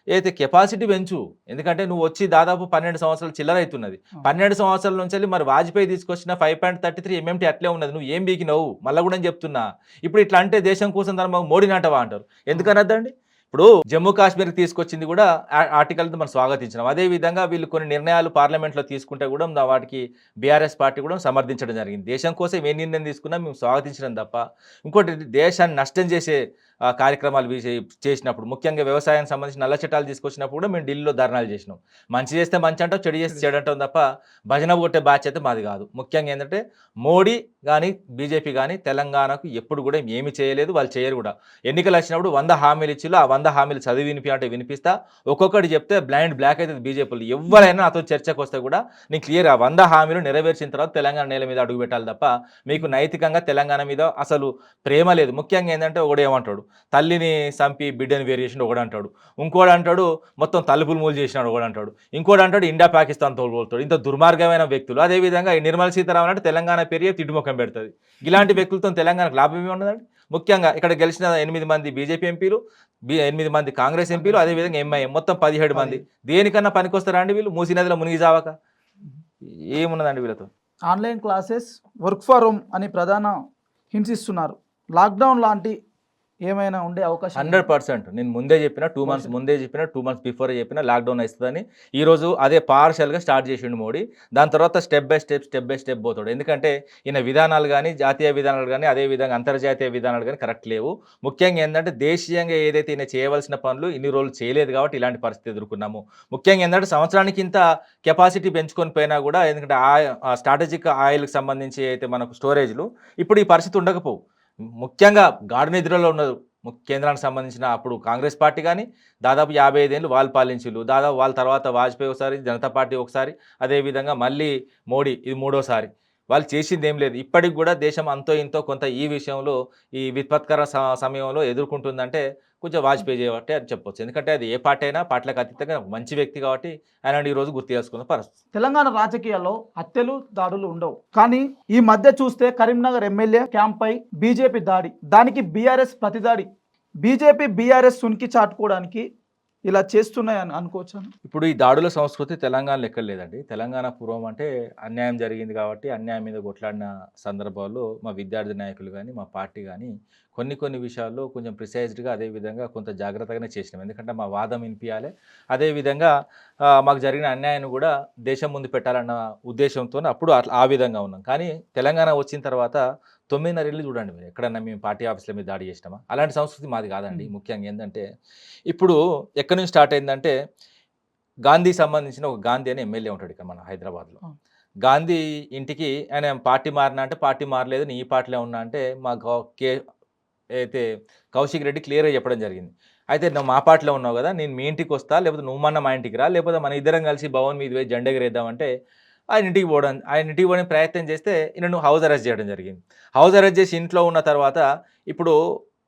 ఏదైతే కెపాసిటీ పెంచు. ఎందుకంటే నువ్వు వచ్చి దాదాపు 12 సంవత్సరాలు చిల్లర అవుతున్నది. 12 సంవత్సరాల నుంచి మరి వాజ్పేయి తీసుకొచ్చిన 5.33 MMT అట్లే ఉన్నది. నువ్వు ఏం బీకినవు మళ్ళీ కూడా చెప్తున్నా. ఇప్పుడు ఇట్లా అంటే దేశం కోసం ధర్మ మోడీని అంటవా అంటారు. ఎందుకనద్దండి? ఇప్పుడు జమ్మూ కాశ్మీర్కి తీసుకొచ్చింది కూడా ఆర్టికల్తో మనం స్వాగతించినాం. అదేవిధంగా వీళ్ళు కొన్ని నిర్ణయాలు పార్లమెంట్లో తీసుకుంటే కూడా వాటికి బీఆర్ఎస్ పార్టీ కూడా సమర్థించడం జరిగింది. దేశం కోసం ఏ నిర్ణయం తీసుకున్నా మేము స్వాగతించడం తప్ప, ఇంకోటి దేశాన్ని నష్టం చేసే కార్యక్రమాలు చేసినప్పుడు, ముఖ్యంగా వ్యవసాయానికి సంబంధించి నల్ల చట్టాలు తీసుకొచ్చినప్పుడు కూడా మేము ఢిల్లీలో ధర్నాలు చేసినాం. మంచి చేస్తే మంచి అంటాం, చెడు చేస్తే చెడు అంటాం తప్ప భజన కొట్టే బాధ్యత మాది కాదు. ముఖ్యంగా ఏంటంటే మోడీ కానీ బీజేపీ కానీ తెలంగాణకు ఎప్పుడు కూడా ఏమి చేయలేదు, వాళ్ళు చేయరు కూడా. ఎన్నికలు వచ్చినప్పుడు 100 హామీలు ఇచ్చిలో ఆ 100 హామీలు చదివి అంటే వినిపిస్తా, ఒక్కొక్కటి చెప్తే బ్లైండ్ బ్లాక్ అవుతుంది బీజేపీలు. ఎవరైనా నాతో చర్చకు వస్తే కూడా నేను క్లియర్ 100 హామీలు నెరవేర్చిన తర్వాత తెలంగాణ నేల మీద అడుగు పెట్టాలి తప్ప మీకు నైతికంగా తెలంగాణ మీద అసలు ప్రేమ లేదు. ముఖ్యంగా ఏంటంటే ఒకడేమంటాడు, తల్లిని చంపి బిడ్డని వేరు చేసిన ఒకడు అంటాడు, ఇంకోడు అంటాడు మొత్తం తలుపులు మూలు చేసినాడు ఒకడు అంటాడు, ఇంకోటి అంటాడు ఇండియా పాకిస్తాన్ తోలుతాడు. ఇంత దుర్మార్గమైన వ్యక్తులు. అదేవిధంగా ఈ నిర్మలా సీతారామన్ అంటే తెలంగాణ పేరు తిట్టుముఖం పెడుతుంది. ఇలాంటి వ్యక్తులతో తెలంగాణకు లాభం ఏమి ఉన్నదండి? ముఖ్యంగా ఇక్కడ గెలిచిన 8 మంది బీజేపీ ఎంపీలు, 8 మంది కాంగ్రెస్ ఎంపీలు, అదేవిధంగా ఎంఐఎం మొత్తం 17 మంది. దేనికన్నా పనికొస్తారా అండి వీళ్ళు? మూసీ నదిలో మునిగి జావక ఏమున్నదండి వీళ్ళతో? Online classes, work from home అని ప్రధాన హింట్స్ ఇస్తున్నారు. లాక్డౌన్ లాంటి ఏమైనా ఉండే అవకాశం? 100%. నేను ముందే చెప్పిన 2 months ముందే చెప్పిన, 2 months బిఫోర్ చెప్పిన లాక్డౌన్ అవుతుందని. ఈరోజు అదే పార్షల్గా స్టార్ట్ చేసిండు మోడీ. దాని తర్వాత స్టెప్ బై స్టెప్ పోతాడు. ఎందుకంటే ఈయన విధానాలు కానీ, జాతీయ విధానాలు కానీ, అదేవిధంగా అంతర్జాతీయ విధానాలు కానీ కరెక్ట్ లేవు. ముఖ్యంగా ఏంటంటే దేశీయంగా ఏదైతే ఈయన చేయవలసిన పనులు ఇన్ని రోజులు చేయలేదు కాబట్టి ఇలాంటి పరిస్థితి ఎదుర్కొన్నాము. ముఖ్యంగా ఏంటంటే సంవత్సరానికి ఇంత కెపాసిటీ పెంచుకొని పోయినా కూడా, ఎందుకంటే స్ట్రాటజిక్ ఆయిల్కి సంబంధించి అయితే మనకు స్టోరేజ్లు ఇప్పుడు ఈ పరిస్థితి ఉండకపోవు. ముఖ్యంగా గాఢ నిద్రలో ఉన్నారు కేంద్రానికి సంబంధించిన అప్పుడు కాంగ్రెస్ పార్టీ కానీ దాదాపు 55 ఏళ్ళు వాళ్ళు పాలించులు. దాదాపు వాళ్ళ తర్వాత వాజ్పేయి ఒకసారి, జనతా పార్టీ ఒకసారి, అదేవిధంగా మళ్ళీ మోడీ ఇది 3వసారి. వాళ్ళు చేసింది ఏం లేదు. ఇప్పటికి కూడా దేశం అంతో ఇంతో కొంత ఈ విషయంలో ఈ విపత్కర సమయంలో ఎదుర్కొంటుందంటే కొంచెం వాజ్పేయి చేయబట్టే అని చెప్పొచ్చు. ఎందుకంటే అది ఏ పార్టీ అయినా పార్టీలకు అతీతంగా మంచి వ్యక్తి కాబట్టి ఆయన ఈరోజు గుర్తు చేసుకున్న పరిస్థితి. తెలంగాణ రాజకీయాల్లో హత్యలు, దాడులు ఉండవు, కానీ ఈ మధ్య చూస్తే కరీంనగర్ ఎమ్మెల్యే క్యాంప్పై బీజేపీ దాడి, దానికి బీఆర్ఎస్ ప్రతిదాడి. బీజేపీ బీఆర్ఎస్ సునికి చాటుకోవడానికి ఇలా చేస్తున్నాయి అని అనుకోవచ్చు. ఇప్పుడు ఈ దాడుల సంస్కృతి తెలంగాణలో ఎక్కడ లేదండి. తెలంగాణ పూర్వం అంటే అన్యాయం జరిగింది కాబట్టి అన్యాయం మీద కొట్లాడిన సందర్భాల్లో మా విద్యార్థి నాయకులు కానీ, మా పార్టీ కానీ కొన్ని విషయాల్లో కొంచెం ప్రిసైజ్డ్‌గా అదే విధంగా కొంత జాగ్రత్తగానే చేసినాం. ఎందుకంటే మా వాదం వినిపియాలి. అదేవిధంగా మాకు జరిగిన అన్యాయాన్ని కూడా దేశం ముందు పెట్టాలన్న ఉద్దేశంతోనే అప్పుడు అట్లా ఆ విధంగా ఉన్నాం. కానీ తెలంగాణ వచ్చిన తర్వాత 9.5 ఏళ్ళు చూడండి మీరు. ఎక్కడన్నా మేము పార్టీ ఆఫీస్‌ల మీద దాడి చేసినామా? అలాంటి సంస్కృతి మాది కాదండి. ముఖ్యంగా ఏందంటే ఇప్పుడు ఎక్కడి నుంచి స్టార్ట్ అయిందంటే గాంధీకి సంబంధించిన ఒక గాంధీ అనే ఎమ్మెల్యే ఉంటాడు ఇక్కడ మన హైదరాబాద్‌లో. గాంధీ ఇంటికి ఆయన పార్టీ మారినా అంటే పార్టీ మారలేదు. నేను ఈ పార్టీలో ఉన్నా అంటే మా అయితే కౌశిక్ రెడ్డి క్లియర్‌గా చెప్పడం జరిగింది. అయితే నువ్వు మా పార్టీలో ఉన్నావు కదా! నేను మీ ఇంటికి వస్తా. లేకపోతే నువ్వన్నా మా ఇంటికి రా. లేకపోతే మన ఇద్దరం కలిసి భవన్ మీద పోయి జెండా ఎగరేద్దామంటే ఆయన ఇంటికి పోవడానికి ప్రయత్నం చేస్తే ఈయనను హౌస్ అరెస్ట్ చేయడం జరిగింది. హౌస్ అరెస్ట్ చేసి ఇంట్లో ఉన్న తర్వాత ఇప్పుడు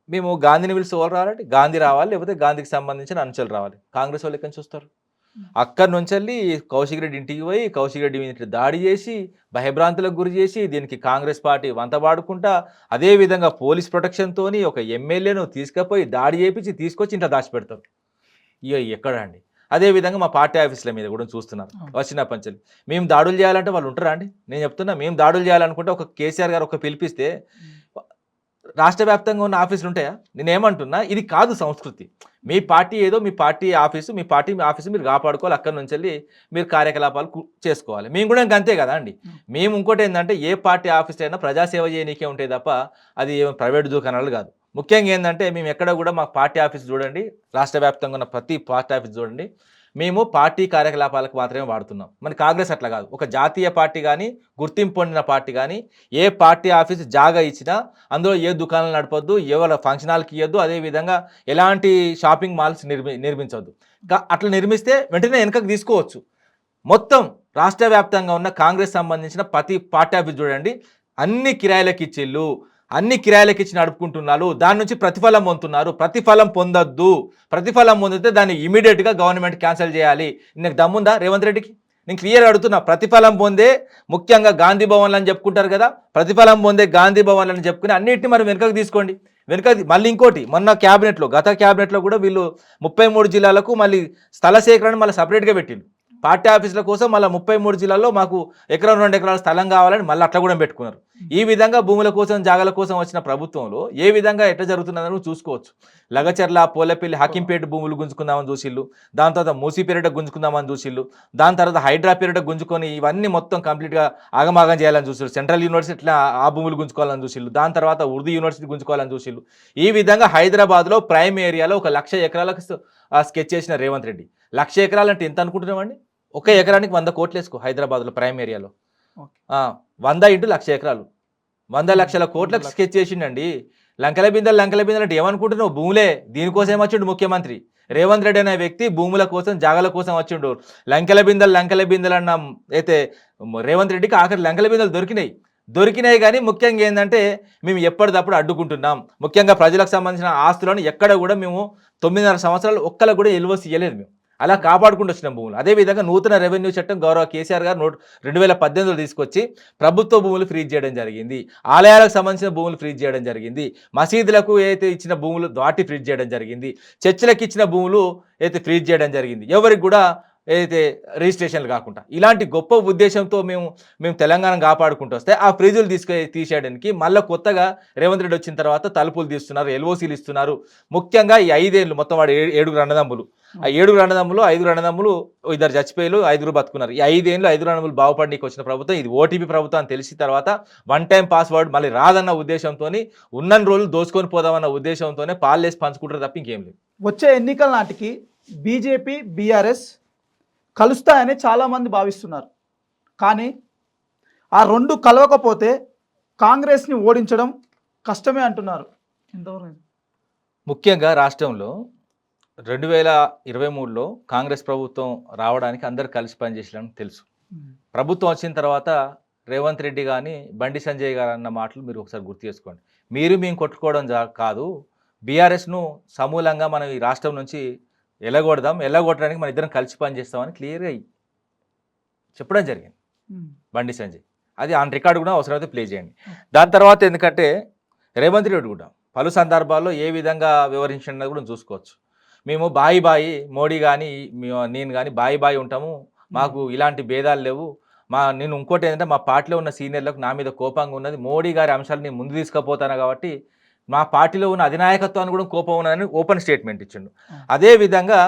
మేము గాంధీని పిలిస్తే ఎవరు రావాలంటే గాంధీ రావాలి. లేకపోతే గాంధీకి సంబంధించిన అనుచరులు రావాలి. కాంగ్రెస్ వాళ్ళు ఎక్కడి నుంచి వస్తారు? అక్కడి నుంచెళ్ళి కౌశిక్ రెడ్డి ఇంటికి పోయి కౌశిక్ రెడ్డి మీద దాడి చేసి భయభ్రాంతులకు గురి చేసి దీనికి కాంగ్రెస్ పార్టీ వంతబాడుకుంటా అదేవిధంగా పోలీస్ ప్రొటెక్షన్తోని ఒక ఎమ్మెల్యేను తీసుకుపోయి దాడి చేయించి తీసుకొచ్చి ఇంట్లో దాచిపెడతారు. ఇక ఎక్కడ అండి? అదేవిధంగా మా పార్టీ ఆఫీసుల మీద కూడా చూస్తున్నారు వచ్చిన పంచలు. మేము దాడులు చేయాలంటే వాళ్ళు ఉంటారా అండి? నేను చెప్తున్నా, మేము దాడులు చేయాలనుకుంటే ఒక కేసీఆర్ గారు ఒక పిలిపిస్తే రాష్ట్ర వ్యాప్తంగా ఉన్న ఆఫీసులు ఉంటాయా? నేనేమంటున్నా, ఇది కాదు సంస్కృతి. మీ పార్టీ ఏదో మీ పార్టీ ఆఫీసు మీరు కాపాడుకోవాలి. అక్కడి నుంచి వెళ్ళి మీరు కార్యకలాపాలు చేసుకోవాలి. మేము కూడా అంతే కదా అండి. మేము ఇంకోటి ఏంటంటే ఏ పార్టీ ఆఫీస్ అయినా ప్రజాసేవ చేయనీకే ఉంటాయి తప్ప అది ప్రైవేట్ దుకాణాలు కాదు. ముఖ్యంగా ఏంటంటే మేము ఎక్కడ కూడా మా పార్టీ ఆఫీస్ చూడండి, రాష్ట్ర వ్యాప్తంగా ఉన్న ప్రతి పార్టీ ఆఫీస్ చూడండి, మేము పార్టీ కార్యకలాపాలకు మాత్రమే వాడుతున్నాం. మన కాంగ్రెస్ అట్లా కాదు. ఒక జాతీయ పార్టీ కానీ గుర్తింపు పొందిన పార్టీ కానీ ఏ పార్టీ ఆఫీస్ జాగా ఇచ్చినా అందులో ఏ దుకాణాలు నడపొద్దు, ఎవరి ఫంక్షన్ హాల్కి ఇవ్వద్దు, అదేవిధంగా ఎలాంటి షాపింగ్ మాల్స్ నిర్మించవద్దు. అట్లా నిర్మిస్తే వెంటనే వెనకకు తీసుకోవచ్చు. మొత్తం రాష్ట్ర వ్యాప్తంగా ఉన్న కాంగ్రెస్ సంబంధించిన ప్రతి పార్టీ ఆఫీస్ చూడండి, అన్ని కిరాయిలకు ఇచ్చిళ్ళు, అన్ని కిరాయిలకు ఇచ్చి నడుపుకుంటున్నారు. దాని నుంచి ప్రతిఫలం పొందుతున్నారు. ప్రతిఫలం పొందొద్దు. ప్రతిఫలం పొందితే దాన్ని ఇమీడియట్గా గవర్నమెంట్ క్యాన్సిల్ చేయాలి. నీకు దమ్ముందా రేవంత్ రెడ్డికి? నేను క్లియర్ అడుగుతున్నా. ప్రతిఫలం పొందే ముఖ్యంగా గాంధీ భవన్లు అని చెప్పుకుంటారు కదా, ప్రతిఫలం పొందే గాంధీ భవన్లు అని చెప్పుకుని అన్నిటిని మనం వెనుకకు తీసుకోండి. మళ్ళీ ఇంకోటి, మొన్న గత క్యాబినెట్లో కూడా వీళ్ళు 33 జిల్లాలకు మళ్ళీ స్థల సేకరణ మళ్ళీ సపరేట్గా పెట్టిండు. పార్టీ ఆఫీసుల కోసం మళ్ళీ 33 జిల్లాల్లో మాకు 1-2 ఎకరాల స్థలం కావాలని మళ్ళీ అట్లా కూడా పెట్టుకున్నారు. ఈ విధంగా భూముల కోసం జాగాల కోసం వచ్చిన ప్రభుత్వంలో ఏ విధంగా ఎట్లా జరుగుతున్నదని చూసుకోవచ్చు. లగచర్ల, పోలేపల్లి, హకీంపేట భూములు గుంజుకుందామని చూసిళ్ళు, దాని తర్వాత మూసీ పీరియడ్ గుంజుకుందామని చూసిళ్ళు, దాని తర్వాత హైడ్రా పీరియడ్ గుంజుకొని ఇవన్నీ మొత్తం కంప్లీట్గా ఆగమాగం చేయాలని చూసిళ్ళు. సెంట్రల్ యూనివర్సిటీ ఆ భూములు గుంజుకోవాలని చూసిళ్ళు, దాని తర్వాత ఉర్దూ యూనివర్సిటీ గుంజుకోవాలని చూసిళ్ళు. ఈ విధంగా హైదరాబాద్లో ప్రైమ్ ఏరియాలో 1,00,000 ఎకరాలకు స్కెచ్ చేసిన రేవంత్ రెడ్డి. 1,00,000 ఎకరాలు అంటే ఎంత అనుకుంటున్నామండి? ఒక ఎకరానికి 100 కోట్లు వేసుకో. హైదరాబాద్లో ప్రైమ్ ఏరియాలో 100 × 1,00,000 ఎకరాలు 100 లక్షల కోట్లకు స్కెచ్ చేసిండండి. లంకెల బిందెలు అంటే ఏమనుకుంటున్నావు? భూములే. దీనికోసం వచ్చిండు ముఖ్యమంత్రి రేవంత్ రెడ్డి అనే వ్యక్తి. భూముల కోసం జాగాల కోసం వచ్చిండు. లంకెల బిందెలు అన్న అయితే రేవంత్ రెడ్డికి ఆఖరి లంకెల బిందెలు దొరికినాయి కానీ ముఖ్యంగా ఏంటంటే మేము ఎప్పటికప్పుడు అడ్డుకుంటున్నాం. ముఖ్యంగా ప్రజలకు సంబంధించిన ఆస్తులను ఎక్కడ కూడా మేము 9.5 సంవత్సరాలు ఒక్కలకు కూడా ఎల్ఓసి ఇవ్వలేదు. మేము అలా కాపాడుకుంటూ వచ్చిన భూములు. అదేవిధంగా నూతన రెవెన్యూ చట్టం గౌరవ కేసీఆర్ గారు 2018లో తీసుకొచ్చి ప్రభుత్వ భూములు ఫ్రీజ్ చేయడం జరిగింది. ఆలయాలకు సంబంధించిన భూములు ఫ్రీజ్ చేయడం జరిగింది. మసీదులకు ఏదైతే ఇచ్చిన భూములు వాటి ఫ్రీజ్ చేయడం జరిగింది. చర్చిలకు ఇచ్చిన భూములు అయితే ఫ్రీజ్ చేయడం జరిగింది. ఎవరికి కూడా ఏదైతే రిజిస్ట్రేషన్లు కాకుండా. ఇలాంటి గొప్ప ఉద్దేశంతో మేము తెలంగాణ కాపాడుకుంటూ వస్తే ఆ ఫ్రీజులు తీసేయడానికి మళ్ళీ కొత్తగా రేవంత్ రెడ్డి వచ్చిన తర్వాత తలుపులు తీస్తున్నారు, ఎల్ఓసీలు ఇస్తున్నారు. ముఖ్యంగా ఈ 5 ఏళ్ళు మొత్తం వాడు 7 అన్నదమ్ములు. ఆ 7 అన్నదమ్ములు 5 అన్నదమ్ములు 2 చచ్చిపోయారు, 5 బతుకున్నారు. ఈ 5 ఏళ్ళు 5 అన్నదమ్ములు బాగుపడడానికి వచ్చిన ప్రభుత్వం ఇది. ఓటీపీ ప్రభుత్వం అని తెలిసిన తర్వాత 1 టైం పాస్వర్డ్ మళ్ళీ రాదన్న ఉద్దేశంతో ఉన్న రోజులు దోసుకొని పోదామన్న ఉద్దేశంతోనే పాలేసి పంచుకుంటారు తప్ప ఇంకేం లేదు. వచ్చే ఎన్నికల నాటికి బీజేపీ బీఆర్ఎస్ కలుస్తాయని చాలామంది భావిస్తున్నారు. కానీ ఆ రెండు కలవకపోతే కాంగ్రెస్ని ఓడించడం కష్టమే అంటున్నారు. ఎంతవరకు? ముఖ్యంగా రాష్ట్రంలో 2023లో కాంగ్రెస్ ప్రభుత్వం రావడానికి అందరు కలిసి పనిచేసారని తెలుసు. ప్రభుత్వం వచ్చిన తర్వాత రేవంత్ రెడ్డి కానీ బండి సంజయ్ గారు అన్న మాటలు మీరు ఒకసారి గుర్తు చేసుకోండి. మేము కొట్టుకోవడం కాదు, బీఆర్ఎస్ను సమూలంగా మనం ఈ రాష్ట్రం నుంచి ఎల్లగొట్టడానికి మన ఇద్దరం కలిసి పనిచేస్తామని క్లియర్గా చెప్పడం జరిగింది బండి సంజయ్. అది ఆన్ రికార్డు కూడా అవసరమైతే ప్లే చేయండి. దాని తర్వాత ఎందుకంటే రేవంత్ రెడ్డి కూడా పలు సందర్భాల్లో ఏ విధంగా వివరించినది కూడా చూసుకోవచ్చు. మేము బాయి బాయి మోడీ కానీ నేను కానీ బాయి బాయి ఉంటాము, మాకు ఇలాంటి భేదాలు లేవు. నేను ఇంకోటి ఏంటంటే మా పార్టీలో ఉన్న సీనియర్లకు నా మీద కోపంగా ఉన్నది, మోడీ గారి అంశాలు నేను ముందు తీసుకుపోతాను కాబట్టి మా పార్టీలో ఉన్న అధినాయకత్వాన్ని కూడా కోపం ఉన్నదని ఓపెన్ స్టేట్మెంట్ ఇచ్చిండు. అదేవిధంగా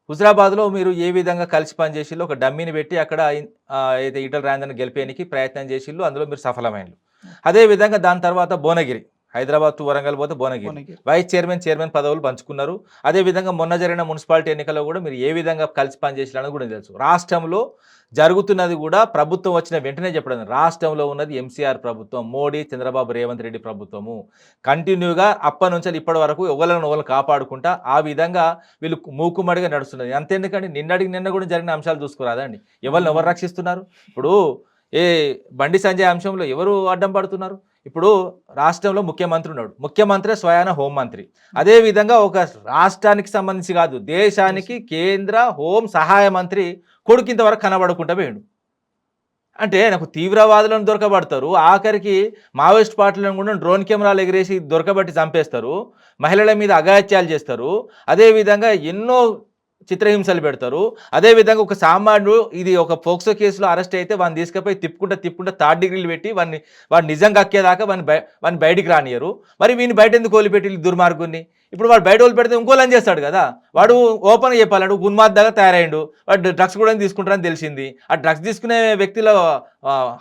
హుజరాబాద్లో మీరు ఏ విధంగా కలిసి పనిచేసిళ్ళు, ఒక డమ్మీని పెట్టి అక్కడ అయితే ఈటల రాజేందర్ని గెలిపేయడానికి ప్రయత్నం చేసిళ్ళు, అందులో మీరు సఫలమైనలు. అదేవిధంగా దాని తర్వాత భువనగిరి, హైదరాబాద్ టు వరంగల్ పోతే భువనగిరి వైస్ చైర్మన్ పదవులు పంచుకున్నారు. అదేవిధంగా మొన్న జరిగిన మున్సిపాలిటీ ఎన్నికల్లో కూడా మీరు ఏ విధంగా కలిసి పనిచేసినది కూడా తెలుసు. రాష్ట్రంలో జరుగుతున్నది కూడా ప్రభుత్వం వచ్చిన వెంటనే చెప్పడం, రాష్ట్రంలో ఉన్నది ఎంసీఆర్ ప్రభుత్వం, మోడీ చంద్రబాబు రేవంత్ రెడ్డి ప్రభుత్వము. కంటిన్యూగా అప్పటి నుంచి ఇప్పటి వరకు ఒకళ్ళని కాపాడుకుంటా ఆ విధంగా వీళ్ళు మూకుమ్మడిగా నడుస్తున్నది. అంతేందుకండి నిన్న కూడా జరిగిన అంశాలు చూసుకోరాదండి, ఎవరు రక్షిస్తున్నారు? ఇప్పుడు బండి సంజయ్ అంశంలో ఎవరు అడ్డం పడుతున్నారు? ఇప్పుడు రాష్ట్రంలో ముఖ్యమంత్రి ఉన్నాడు, ముఖ్యమంత్రి స్వయాన హోంమంత్రి. అదేవిధంగా ఒక రాష్ట్రానికి సంబంధించి కాదు, దేశానికి కేంద్ర హోం సహాయ మంత్రి కొడుకు ఇంతవరకు కనబడకుండా పోయాడు. అంటే నాకు తీవ్రవాదులను దొరకబడతారు, ఆఖరికి మావోయిస్ట్ పార్టీలను కూడా డ్రోన్ కెమెరాలు ఎగిరేసి దొరకబట్టి చంపేస్తారు, మహిళల మీద అఘాయిత్యాలు చేస్తారు, అదేవిధంగా ఎన్నో చిత్రహింసలు పెడతారు. అదేవిధంగా ఒక సామాన్యుడు ఇది ఒక పోక్సో కేసులో అరెస్ట్ అయితే వాడిని తీసుకుపోయి తిప్పుకుంటా 3rd డిగ్రీలు పెట్టి వాడు నిజంగా అక్కేదాకా వాడిని బయటికి రానియరు. మరి వీని బయట ఎందుకు వదిలిపెట్టి దుర్మార్గుని? ఇప్పుడు వాడు బయట వదిలిపెడితే ఇంకోలని చేస్తాడు కదా, వాడు ఓపెన్గా చెప్పాలంటే ఉన్మాద్దాగా తయారైండు, వాడు డ్రగ్స్ కూడా తీసుకుంటారని తెలిసింది. ఆ డ్రగ్స్ తీసుకునే వ్యక్తిలో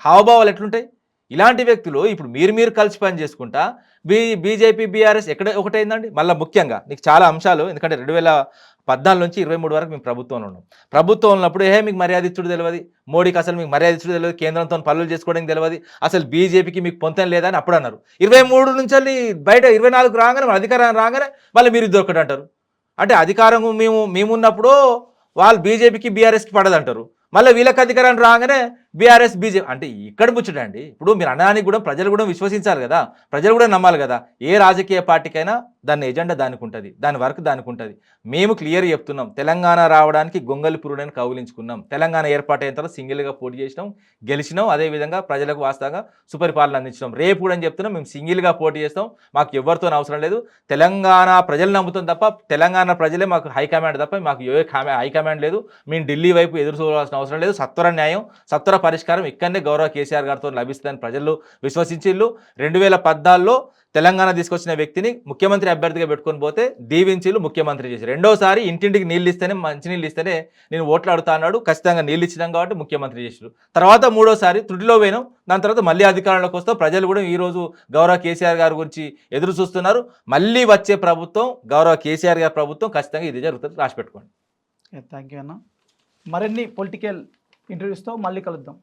హావభావాలు ఎట్లుంటాయి? ఇలాంటి వ్యక్తులు ఇప్పుడు మీరు కలిసి పని చేసుకుంటా బీజేపీ బీఆర్ఎస్ ఎక్కడ ఒకటైందండి. మళ్ళీ ముఖ్యంగా నీకు చాలా అంశాలు, ఎందుకంటే 2014 నుంచి 23 వరకు మేము ప్రభుత్వంలో ఉన్నాం. ప్రభుత్వం ఉన్నప్పుడు మీకు మర్యాద ఇచ్చుడు తెలియదు, మోడీకి అసలు మీకు మర్యాద ఇచ్చుడు తెలియదు, కేంద్రంతో పనులు చేసుకోవడానికి తెలియదు, అసలు బీజేపీకి మీకు పొంతం లేదని అప్పుడు అన్నారు. 23 నుంచి బయట 24 రాగానే అధికారం రాగానే మళ్ళీ మీరు ఇది ఒకటి అంటారు. అంటే అధికారం మేమున్నప్పుడు వాళ్ళు బీజేపీకి బీఆర్ఎస్కి పడదంటారు, మళ్ళీ వీళ్ళకి అధికారం రాగానే బీఆర్ఎస్ బీజేపీ. అంటే ఇక్కడ ముచ్చటండి. ఇప్పుడు మీరు అనడానికి కూడా ప్రజలు కూడా విశ్వసించాలి కదా, ప్రజలు కూడా నమ్మాలి కదా. ఏ రాజకీయ పార్టీకైనా దాని ఎజెండా దానికి ఉంటుంది, దాని వర్క్ దానికి ఉంటుంది. మేము క్లియర్ చెప్తున్నాం, తెలంగాణ రావడానికి గొంగలి పురుడని కౌలించుకున్నాం. తెలంగాణ ఏర్పాటైన తర్వాత సింగిల్గా పోటీ చేసినాం, గెలిచినాం. అదేవిధంగా ప్రజలకు వాస్తవంగా సుపరిపాలన అందించినాం. రేపు కూడా అని చెప్తున్నాం, మేము సింగిల్గా పోటీ చేస్తాం, మాకు ఎవరితో అవసరం లేదు. తెలంగాణ ప్రజలు నమ్ముతాం తప్ప, తెలంగాణ ప్రజలే మాకు హైకమాండ్ తప్ప మాకు ఏ హైకమాండ్ లేదు. మేము ఢిల్లీ వైపు ఎదురు చూడాల్సిన అవసరం లేదు. సత్వర న్యాయం, సత్వర పరిష్కారం ఇక్కడనే గౌరవ కేసీఆర్ గారితో లభిస్తుందని ప్రజలు విశ్వసించిళ్ళు. 2014లో తెలంగాణ తీసుకొచ్చిన వ్యక్తిని ముఖ్యమంత్రి అభ్యర్థిగా పెట్టుకొని పోతే దీవించిళ్ళు, ముఖ్యమంత్రి చేసి రెండోసారి ఇంటింటికి నీళ్ళు ఇస్తేనే, మంచినీళ్ళు ఇస్తేనే నేను ఓట్లు అడుగుతా అన్నాడు. ఖచ్చితంగా నీళ్ళు ఇచ్చినాం కాబట్టి ముఖ్యమంత్రి చేసారు. తర్వాత మూడోసారి త్రుటిలో పోయినాం, దాని తర్వాత మళ్ళీ అధికారంలోకి వస్తాం. ప్రజలు కూడా ఈరోజు గౌరవ కేసీఆర్ గారి గురించి ఎదురు చూస్తున్నారు. మళ్ళీ వచ్చే ప్రభుత్వం గౌరవ కేసీఆర్ గారి ప్రభుత్వం, ఖచ్చితంగా ఇది జరుగుతుంది, రాసి పెట్టుకోండి. థ్యాంక్ యూ అన్న. మరిన్ని పొలిటికల్ ఇంటర్వ్యూస్తో మళ్ళీ కలుద్దాం.